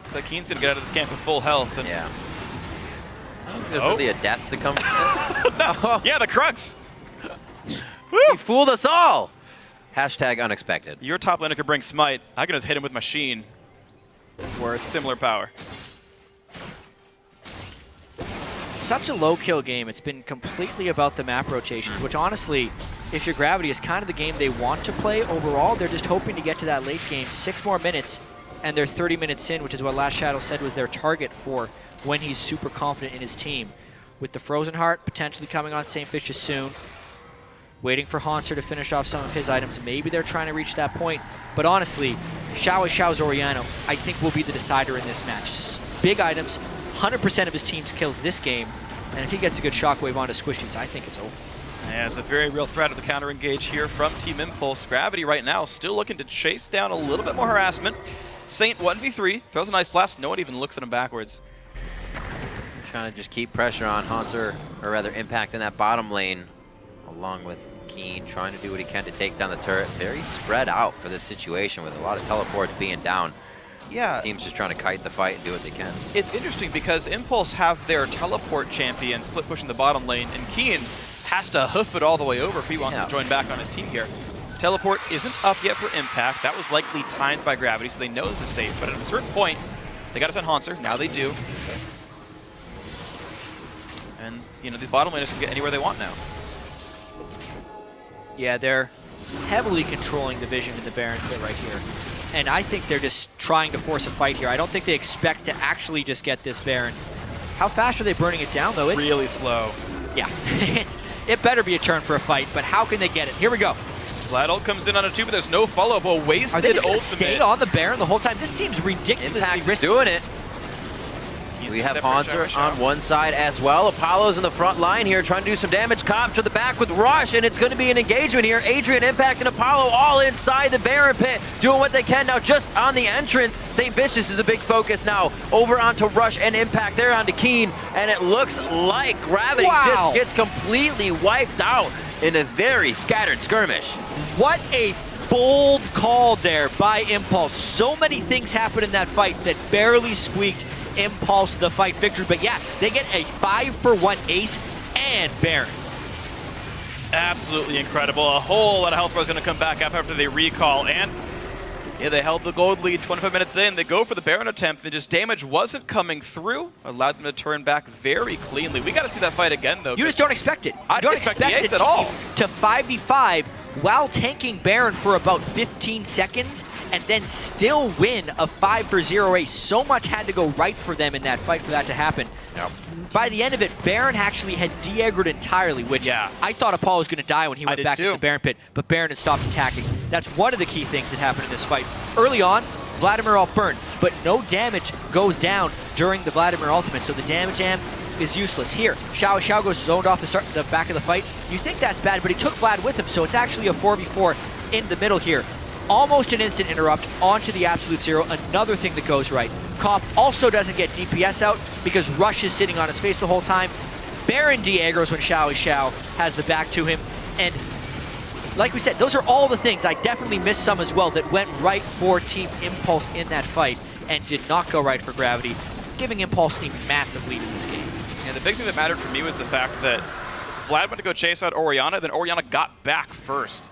Looks like Keen's gonna get out of this camp with full health. And Yeah. There's really a death to come from this. yeah, the Crux! He fooled us all! Hashtag unexpected. Your top laner could bring Smite. I can just hit him with Machine. Worth similar power. such a low kill game. It's been completely about the map rotations, which honestly, if you're Gravity, is kind of the game they want to play overall. They're just hoping to get to that late game. 6 more minutes, and they're 30 minutes in, which is what Last Shadow said was their target for when he's super confident in his team. With the Frozen Heart potentially coming on St. Vicious soon, waiting for Haunter to finish off some of his items. Maybe they're trying to reach that point. But honestly, Xiao Zoriano, I think, will be the decider in this match. Big items, 100% of his team's kills this game. And if he gets a good shockwave onto Squishies, I think it's over. Yeah, it's a very real threat of the counter engage here from Team Impulse. Gravity right now still looking to chase down a little bit more harassment. Saint 1v3, throws a nice blast. No one even looks at him backwards. Trying to just keep pressure on Haunter, or rather Impact in that bottom lane, along with Keen trying to do what he can to take down the turret. Very spread out for this situation with a lot of teleports being down. Yeah. Team's just trying to kite the fight and do what they can. It's interesting because Impulse have their teleport champion split pushing the bottom lane, and Keen has to hoof it all the way over if he wants to join back on his team here. Teleport isn't up yet for Impact. That was likely timed by Gravity, so they know this is safe. But at a certain point, they got to send Haunter. Now they do. And, you know, these bottom laners can get anywhere they want now. Yeah, they're heavily controlling the vision in the Baron pit right here. And I think they're just trying to force a fight here. I don't think they expect to actually just get this Baron. How fast are they burning it down, though? It's really slow. Yeah, it better be a turn for a fight, but how can they get it? Here we go. Vlad ult comes in on a 2, but there's no follow-up. A wasted Are they just gonna ultimate. stay on the Baron the whole time? This seems ridiculously Impact risky. doing it. We have Hanser on one side as well. Apollo's in the front line here trying to do some damage. Comp to the back with Rush, and it's going to be an engagement here. Adrian, Impact, and Apollo all inside the Baron pit, doing what they can now just on the entrance. St. Vicious is a big focus now. Over onto Rush and Impact. They're onto Keen, and it looks like Gravity just gets completely wiped out in a very scattered skirmish. What a bold call there by Impulse. So many things happened in that fight that barely squeaked Impulse the fight victory. But yeah, they get a 5-for-1 ace and Baron. Absolutely incredible. A whole lot of health was going to come back up after they recall, and yeah, they held the gold lead 25 minutes in. They go for the Baron attempt. The just damage wasn't coming through, allowed them to turn back very cleanly. We got to see that fight again, though. You just don't expect it. I don't expect the ace at all. To 5v5 while tanking Baron for about 15 seconds and then still win a 5-for-0 ace. So much had to go right for them in that fight for that to happen. Yep. By the end of it, Baron actually had de-aggroed entirely, which I thought Apollo was going to die when he went back into the Baron pit, but Baron had stopped attacking. That's one of the key things that happened in this fight. Early on, Vladimir all burned, but no damage goes down during the Vladimir ultimate, so the damage amp is useless. Here, Xiao goes zoned off the back of the fight. You think that's bad, but he took Vlad with him, so it's actually a 4v4 in the middle here. Almost an instant interrupt onto the Absolute Zero, another thing that goes right. Cop also doesn't get DPS out because Rush is sitting on his face the whole time. Baron de-aggroes when Xiao has the back to him, and like we said, those are all the things. I definitely missed some as well that went right for Team Impulse in that fight and did not go right for Gravity, giving Impulse a massive lead in this game. And the big thing that mattered for me was the fact that Vlad went to go chase out Orianna, then Orianna got back first.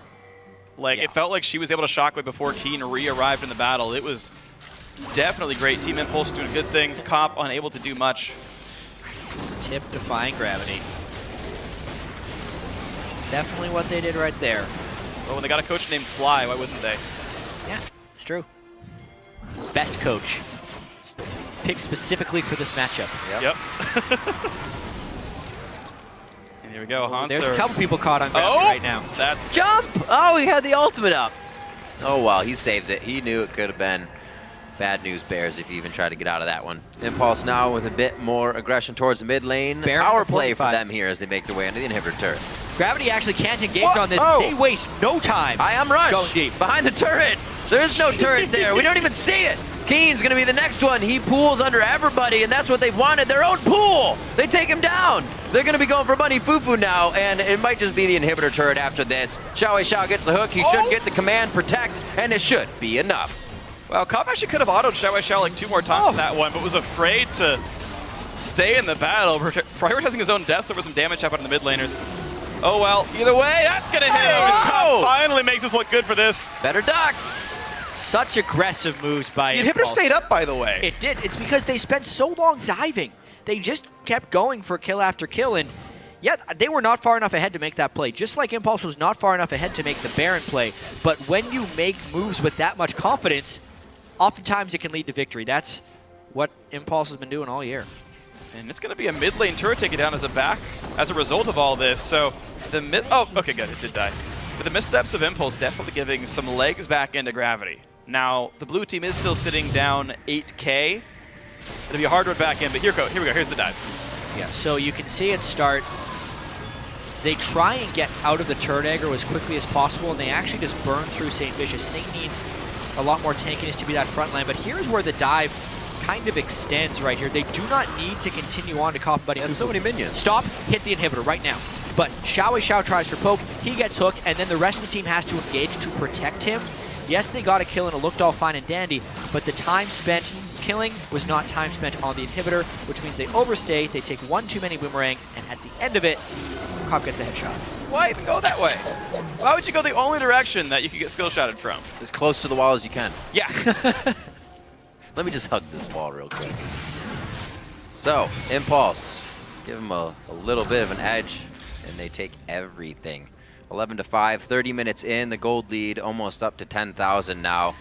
Like, it felt like she was able to shockwave before Keen re-arrived in the battle. It was definitely great. Team Impulse doing good things. Comp unable to do much. Tip defying Gravity. Definitely what they did right there. Well, when they got a coach named Fly, why wouldn't they? Yeah, it's true. Best coach. Picked specifically for this matchup. Yep. And here we go, Hanser. There's a couple people caught on Gravity right now. That's Jump! Oh, he had the ultimate up. Oh, well, he saves it. He knew it could have been bad news bears if he even tried to get out of that one. Impulse now with a bit more aggression towards the mid lane. Power play for them here as they make their way into the inhibitor turret. Gravity actually can't engage on this. They waste no time. I am Rush. Going deep. Behind the turret. There is no turret there. We don't even see it. Keen's going to be the next one. He pools under everybody, and that's what they've wanted. Their own pool. They take him down. They're going to be going for Money Fufu now, and it might just be the inhibitor turret after this. Xiao gets the hook. He should get the command protect, and it should be enough. Well, Comp actually could have autoed Xiao like 2 more times on that one, but was afraid to stay in the battle, prioritizing his own deaths over some damage happening on the mid laners. Oh well, either way, that's going to hit him. Comp finally makes us look good for this. Better duck. Such aggressive moves by The inhibitor stayed up, by the way. It did. It's because they spent so long diving. They just kept going for kill after kill, and yet they were not far enough ahead to make that play. Just like Impulse was not far enough ahead to make the Baron play. But when you make moves with that much confidence, oftentimes it can lead to victory. That's what Impulse has been doing all year. And it's going to be a mid lane turret taken down as a result of all this. So the okay, good, it did die. But the missteps of Impulse definitely giving some legs back into Gravity. Now, the blue team is still sitting down 8K. It'll be a hard road back in, but here we go, here's the dive. Yeah, so you can see it start. They try and get out of the turret aggro as quickly as possible, and they actually just burn through St. Vicious. Saint needs a lot more tankiness to be that front line, but here's where the dive kind of extends right here. They do not need to continue on to Coffin Buddy. And so many minions. Stop, hit the inhibitor right now. But Xiao tries for poke, he gets hooked, and then the rest of the team has to engage to protect him. Yes, they got a kill and it looked all fine and dandy, but the time spent killing was not time spent on the inhibitor, which means they overstay, they take one too many boomerangs, and at the end of it, Cop gets the headshot. Why even go that way? Why would you go the only direction that you could get skill shotted from? As close to the wall as you can. Yeah. Let me just hug this wall real quick. So, Impulse. Give them a little bit of an edge, and they take everything. 11-5, 30 minutes in, the gold lead almost up to 10,000 now.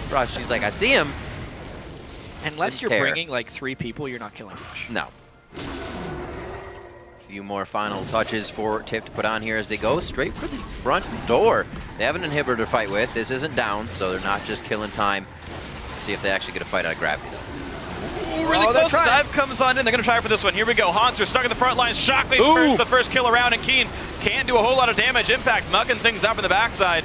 Rush, she's like, I see him. Unless you're bringing like 3 people, you're not killing Rush. No. A few more final touches for Tip to put on here as they go straight for the front door. They have an inhibitor to fight with. This isn't down, so they're not just killing time. see if they actually get a fight out of Gravity. Ooh, really close. The dive comes on in. They're going to try for this one. Here we go. Hanser stuck in the front lines. Shockwave turns the first kill around, and Keen can't do a whole lot of damage. Impact mucking things up in the backside.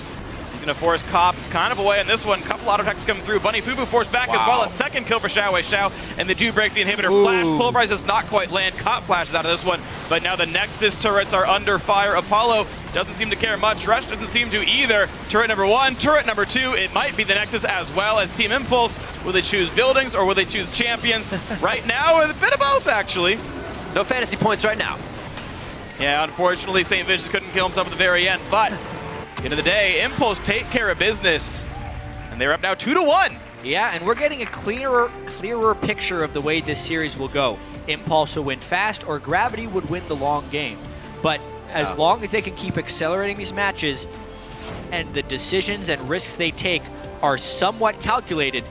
He's going to force Cop kind of away on this one. Couple auto attacks come through. Bunny Fubu forced back as well. A second kill for Xiao, and they do break the inhibitor. Flash Pulverize does not quite land. Cop flashes out of this one, but now the Nexus turrets are under fire. Apollo doesn't seem to care much. Rush doesn't seem to either. Turret number 1, turret number 2. It might be the Nexus as well as Team Impulse. Will they choose buildings or will they choose champions? Right now, a bit of both, actually. No fantasy points right now. Yeah, unfortunately, St. Vicious couldn't kill himself at the very end, but end of the day, Impulse take care of business, and they're up now 2-1. Yeah, and we're getting a clearer picture of the way this series will go. Impulse will win fast, or Gravity would win the long game. But as long as they can keep accelerating these matches, and the decisions and risks they take are somewhat calculated,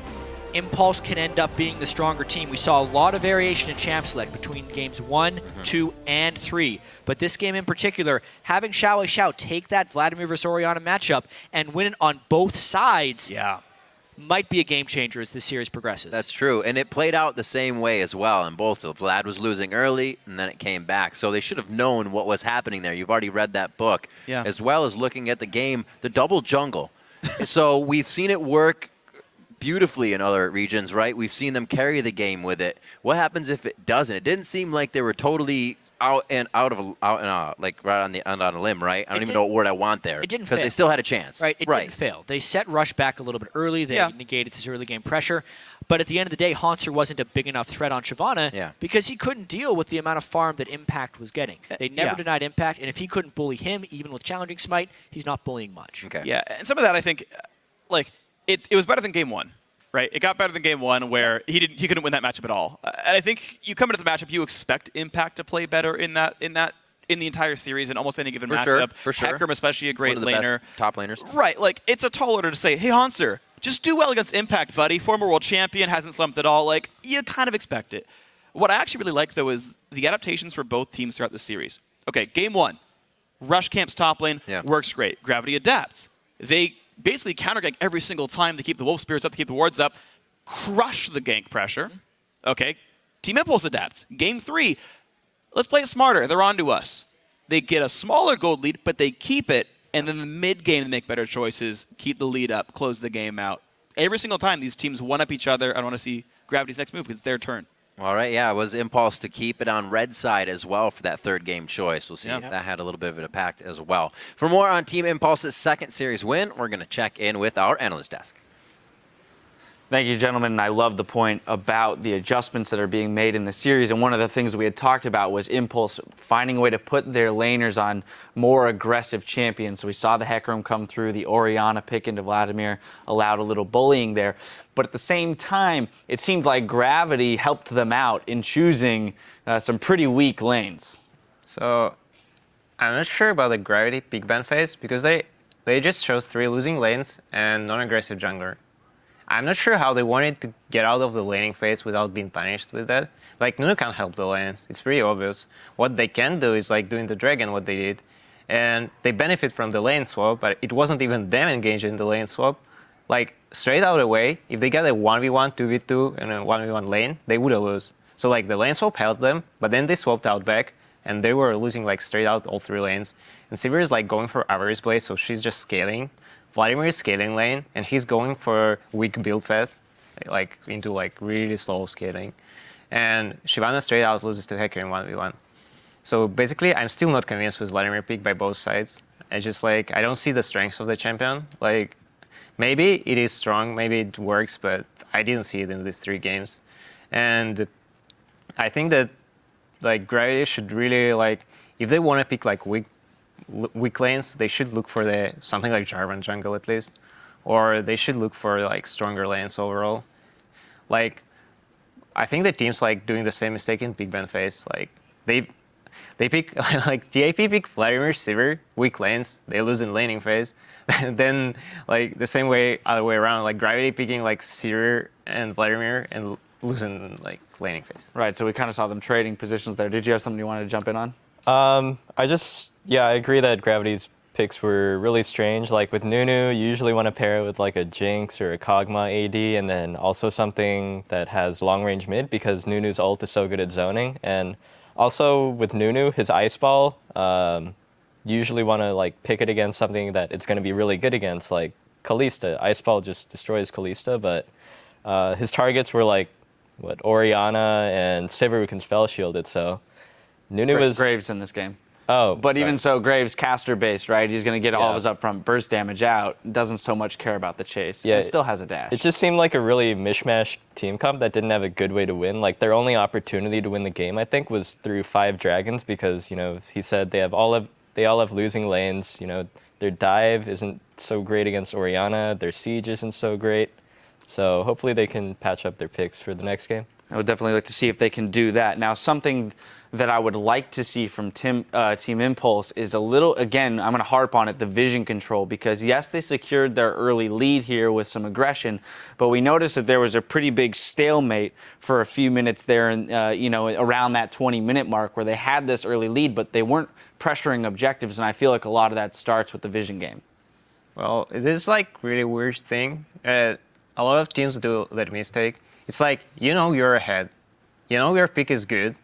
Impulse can end up being the stronger team. We saw a lot of variation in champ select between games 1, 2, and 3. But this game in particular, having Xiao take that Vladimir vs. Orianna matchup and win it on both sides might be a game changer as the series progresses. That's true, and it played out the same way as well in both. Vlad was losing early, and then it came back. So they should have known what was happening there. You've already read that book, as well as looking at the game, the double jungle. So we've seen it work beautifully in other regions, right? We've seen them carry the game with it. What happens if it doesn't? It didn't seem like they were totally like right on a limb, right? I don't even know what word I want there. It didn't because fail. they still had a chance. Right, it didn't fail. They set Rush back a little bit early. They negated this early game pressure. But at the end of the day, Hanser wasn't a big enough threat on Shyvana because he couldn't deal with the amount of farm that Impact was getting. They never denied Impact, and if he couldn't bully him, even with challenging Smite, he's not bullying much. Okay. Yeah, and some of that I think, like, it was better than game 1. Right, it got better than game 1 where he couldn't win that matchup at all. And I think you come into the matchup, you expect Impact to play better in the entire series in almost any given matchup. For sure. Hecarim especially a great One of the laner. best top laners. Right, like it's a tall order to say, hey Hanser, just do well against Impact, buddy. Former world champion, hasn't slumped at all. Like you kind of expect it. What I actually really like though is the adaptations for both teams throughout the series. Okay, game 1, Rush Camp's top lane works great. Gravity adapts. They basically counter-gank every single time to keep the Wolf Spirits up, to keep the wards up, crush the gank pressure. Okay, Team Impulse adapts. Game 3, let's play it smarter. They're on to us. They get a smaller gold lead, but they keep it, and then the mid-game they make better choices, keep the lead up, close the game out. Every single time these teams one-up each other. I want to see Gravity's next move because it's their turn. All right, it was Impulse to keep it on red side as well for that third game choice. We'll see if that had a little bit of an impact as well. For more on Team Impulse's second series win, we're going to check in with our analyst desk. Thank you, gentlemen. I love the point about the adjustments that are being made in the series. And one of the things we had talked about was Impulse finding a way to put their laners on more aggressive champions. So we saw the Hecarim come through, the Orianna pick into Vladimir, allowed a little bullying there. But at the same time, it seemed like Gravity helped them out in choosing some pretty weak lanes. So I'm not sure about the Gravity Big Ban phase because they just chose 3 losing lanes and non-aggressive jungler. I'm not sure how they wanted to get out of the laning phase without being punished with that. Like, Nunu can't help the lanes. It's pretty obvious. What they can do is, like, doing the Dragon, what they did. And they benefit from the lane swap, but it wasn't even them engaged in the lane swap. Like, straight out away, if they get a 1v1, 2v2, and a 1v1 lane, they would lose. So, like, the lane swap helped them, but then they swapped out back, and they were losing, like, straight out all 3 lanes. And Sivir is, like, going for Avarice play, so she's just scaling. Vladimir is scaling lane, and he's going for weak build path, like into like really slow scaling. And Shyvana straight out loses to Hecarim 1v1. So basically, I'm still not convinced with Vladimir pick by both sides. I just like, I don't see the strengths of the champion. Like, maybe it is strong, maybe it works, but I didn't see it in these 3 games. And I think that like Gravity should really like, if they want to pick like weak lanes, they should look for something like Jarvan jungle at least, or they should look for like stronger lanes overall. Like, I think the team's like doing the same mistake in Big Ben phase. Like they pick like TAP pick Vladimir, Sivir, weak lanes, they lose in laning phase. And then like the same way other way around, like Gravity picking like Sivir and Vladimir and losing like laning phase. Right, so we kind of saw them trading positions there. Did you have something you wanted to jump in on? I agree that Gravity's picks were really strange. Like with Nunu, you usually want to pair it with like a Jinx or a Kog'Maw AD, and then also something that has long range mid because Nunu's ult is so good at zoning. And also with Nunu, his Ice Ball, you usually want to like pick it against something that it's going to be really good against, like Kalista. Ice Ball just destroys Kalista, but his targets were like Orianna and Sivir who can spell shield it. So Nunu was Graves in this game. Oh, But even right. so, Graves caster based, right? He's going to get all of Yeah. his upfront burst damage out. Doesn't so much care about the chase. Yeah, It still has a dash. It just seemed like a really mishmash team comp that didn't have a good way to win. Like their only opportunity to win the game, I think, was through 5 dragons because he said they all have losing lanes. Their dive isn't so great against Orianna. Their siege isn't so great. So hopefully they can patch up their picks for the next game. I would definitely like to see if they can do that. Now, something that I would like to see from Team Impulse is a little, again, I'm going to harp on it, the vision control, because yes, they secured their early lead here with some aggression, but we noticed that there was a pretty big stalemate for a few minutes there, and around that 20-minute mark where they had this early lead, but they weren't pressuring objectives, and I feel like a lot of that starts with the vision game. Well, it is like really weird thing. A lot of teams do that mistake. It's like, you're ahead. Your pick is good.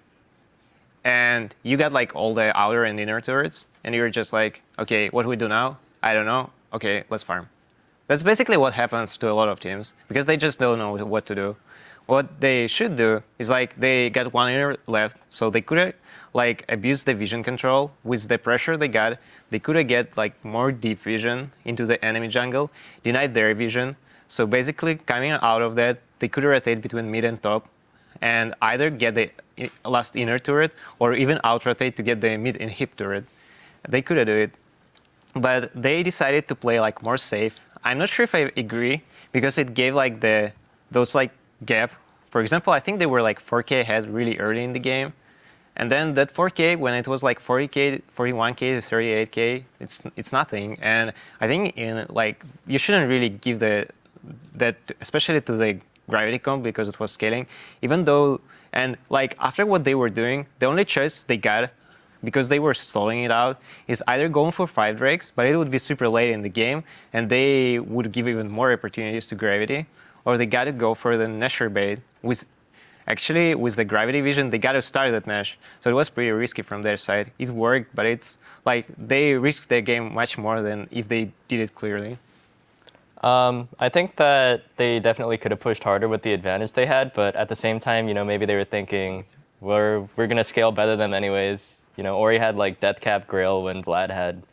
And you got like all the outer and inner turrets. And you're just like, okay, what do we do now? I don't know. Okay, let's farm. That's basically what happens to a lot of teams because they just don't know what to do. What they should do is like they got one inner left, so they could like abuse the vision control with the pressure they got. They could get like more deep vision into the enemy jungle, denied their vision. So basically, coming out of that, they could rotate between mid and top, and either get the last inner turret or even out rotate to get the mid and hip turret. They could do it, but they decided to play like more safe. I'm not sure if I agree because it gave like those like gap. For example, I think they were like 4K ahead really early in the game. And then that 4K, when it was like 40K, 41K to 38K, it's nothing. And I think you shouldn't really give that, especially to the gravity comp because it was scaling. Even though, and like after what they were doing, the only choice they got, because they were stalling it out, is either going for 5 drakes, but it would be super late in the game, and they would give even more opportunities to gravity, or they got to go for the Nesher bait, Actually, with the gravity vision, they got to start that Nash. So it was pretty risky from their side. It worked, but it's like they risked their game much more than if they did it clearly. I think that they definitely could have pushed harder with the advantage they had, but at the same time, maybe they were thinking, we're going to scale better than them anyways. Ori had like Deathcap Grail when Vlad had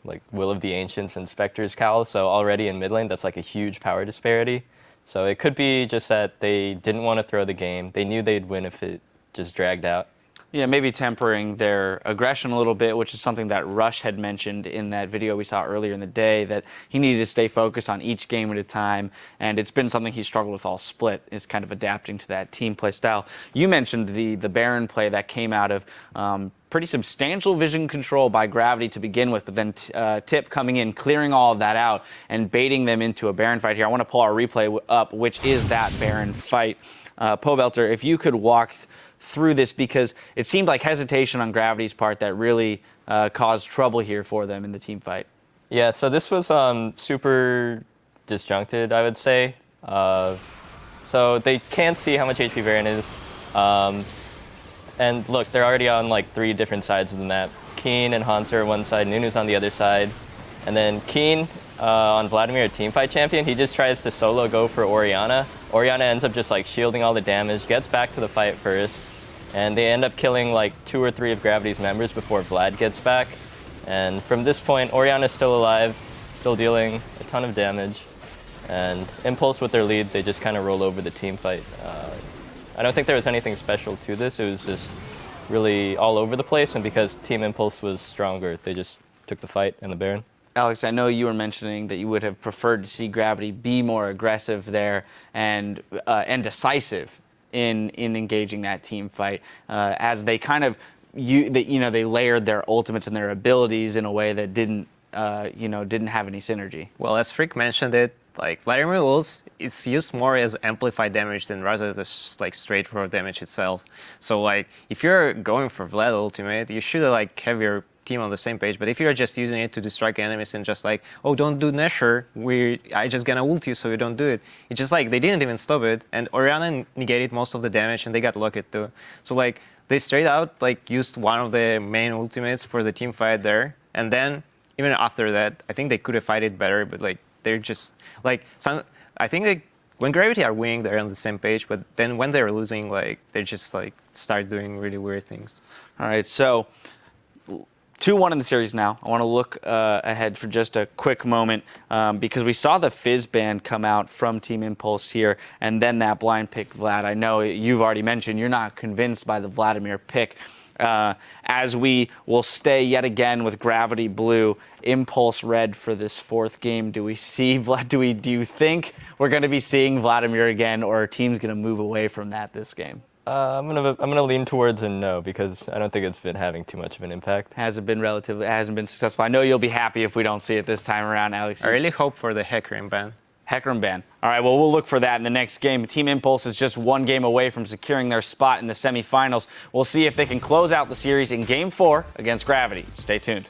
like Will of the Ancients and Spectre's Cowl, so already in mid lane, that's like a huge power disparity. So it could be just that they didn't want to throw the game. They knew they'd win if it just dragged out. Yeah, maybe tempering their aggression a little bit, which is something that Rush had mentioned in that video we saw earlier in the day, that he needed to stay focused on each game at a time, and it's been something he struggled with all split, is kind of adapting to that team play style. You mentioned the Baron play that came out of pretty substantial vision control by Gravity to begin with, but then Tip coming in, clearing all of that out, and baiting them into a Baron fight here. I want to pull our replay up, which is that Baron fight. Pobelter, if you could walk through this, because it seemed like hesitation on Gravity's part that really caused trouble here for them in the team fight. Yeah, so this was super disjuncted, I would say. So they can't see how much HP Baron is. And look, they're already on like 3 different sides of the map. Keen and Hanser are one side, Nunu's on the other side. And then Keen on Vladimir, teamfight champion, he just tries to solo go for Orianna. Orianna ends up just like shielding all the damage, gets back to the fight first, and they end up killing like 2 or 3 of Gravity's members before Vlad gets back. And from this point, Orianna's still alive, still dealing a ton of damage. And Impulse with their lead, they just kind of roll over the team fight. I don't think there was anything special to this. It was just really all over the place, and because Team Impulse was stronger, they just took the fight and the Baron. Alex, I know you were mentioning that you would have preferred to see Gravity be more aggressive there and decisive in engaging that team fight, as they kind of they layered their ultimates and their abilities in a way that didn't have any synergy. Well, as Frick mentioned it, like Vladimir Ults, it's used more as amplified damage than rather than like straight raw damage itself. So like if you're going for Vlad ultimate, you should like have your team on the same page. But if you're just using it to distract enemies and just like, oh, don't do Nesher, I just gonna ult you so you don't do it. It's just like they didn't even stop it, and Orianna negated most of the damage, and they got locked too. So like they straight out like used one of the main ultimates for the team fight there, and then even after that, I think they could have fight it better, but like they're just like I think like when Gravity are winning, they're on the same page, but then when they're losing, like they just like start doing really weird things. All right, so 2-1 in the series now. I want to look ahead for just a quick moment because we saw the Fizz ban come out from Team Impulse here, and then that blind pick, Vlad. I know you've already mentioned you're not convinced by the Vladimir pick. As we will stay yet again with Gravity Blue, Impulse Red for this fourth game. Do we see do you think we're going to be seeing Vladimir again, or are teams going to move away from that this game? I'm gonna lean towards a no because I don't think it's been having too much of an impact. Hasn't been successful. I know you'll be happy if we don't see it this time around, Alex. I really hope for the Hecarim ban. Hecarim ban. All right, well, we'll look for that in the next game. Team Impulse is just one game away from securing their spot in the semifinals. We'll see if they can close out the series in Game 4 against Gravity. Stay tuned.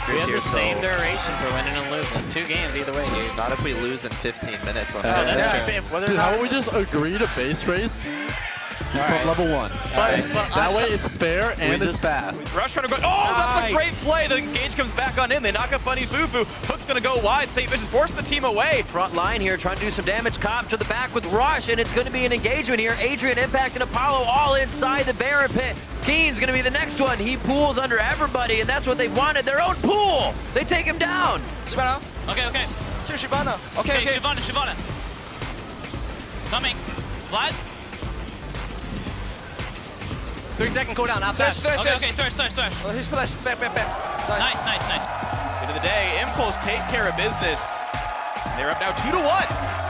We have the same duration for winning and losing. 2 games either way, dude. Not if we lose in 15 minutes on That's true. Dude, how about we just agree to base race from level 1? That way it's fair and it's fast. Rush trying to go. Oh, that's a great play. The engage comes back on in. They knock up Bunny Fufu. Hook's going to go wide. St. Vicious forcing the team away. Front line here, trying to do some damage. Cobb to the back with Rush, and it's going to be an engagement here. Adrian, Impact, and Apollo all inside the Baron pit. Keen's going to be the next one. He pools under everybody, and that's what they wanted. Their own pool. They take him down. Shyvana. Okay. Shyvana. Okay. Shyvana. Coming. Vlad. 3-second cooldown outside. Okay. Thirst. He's flash. Back. Nice. End of the day, Impulse take care of business. They're up now 2-1.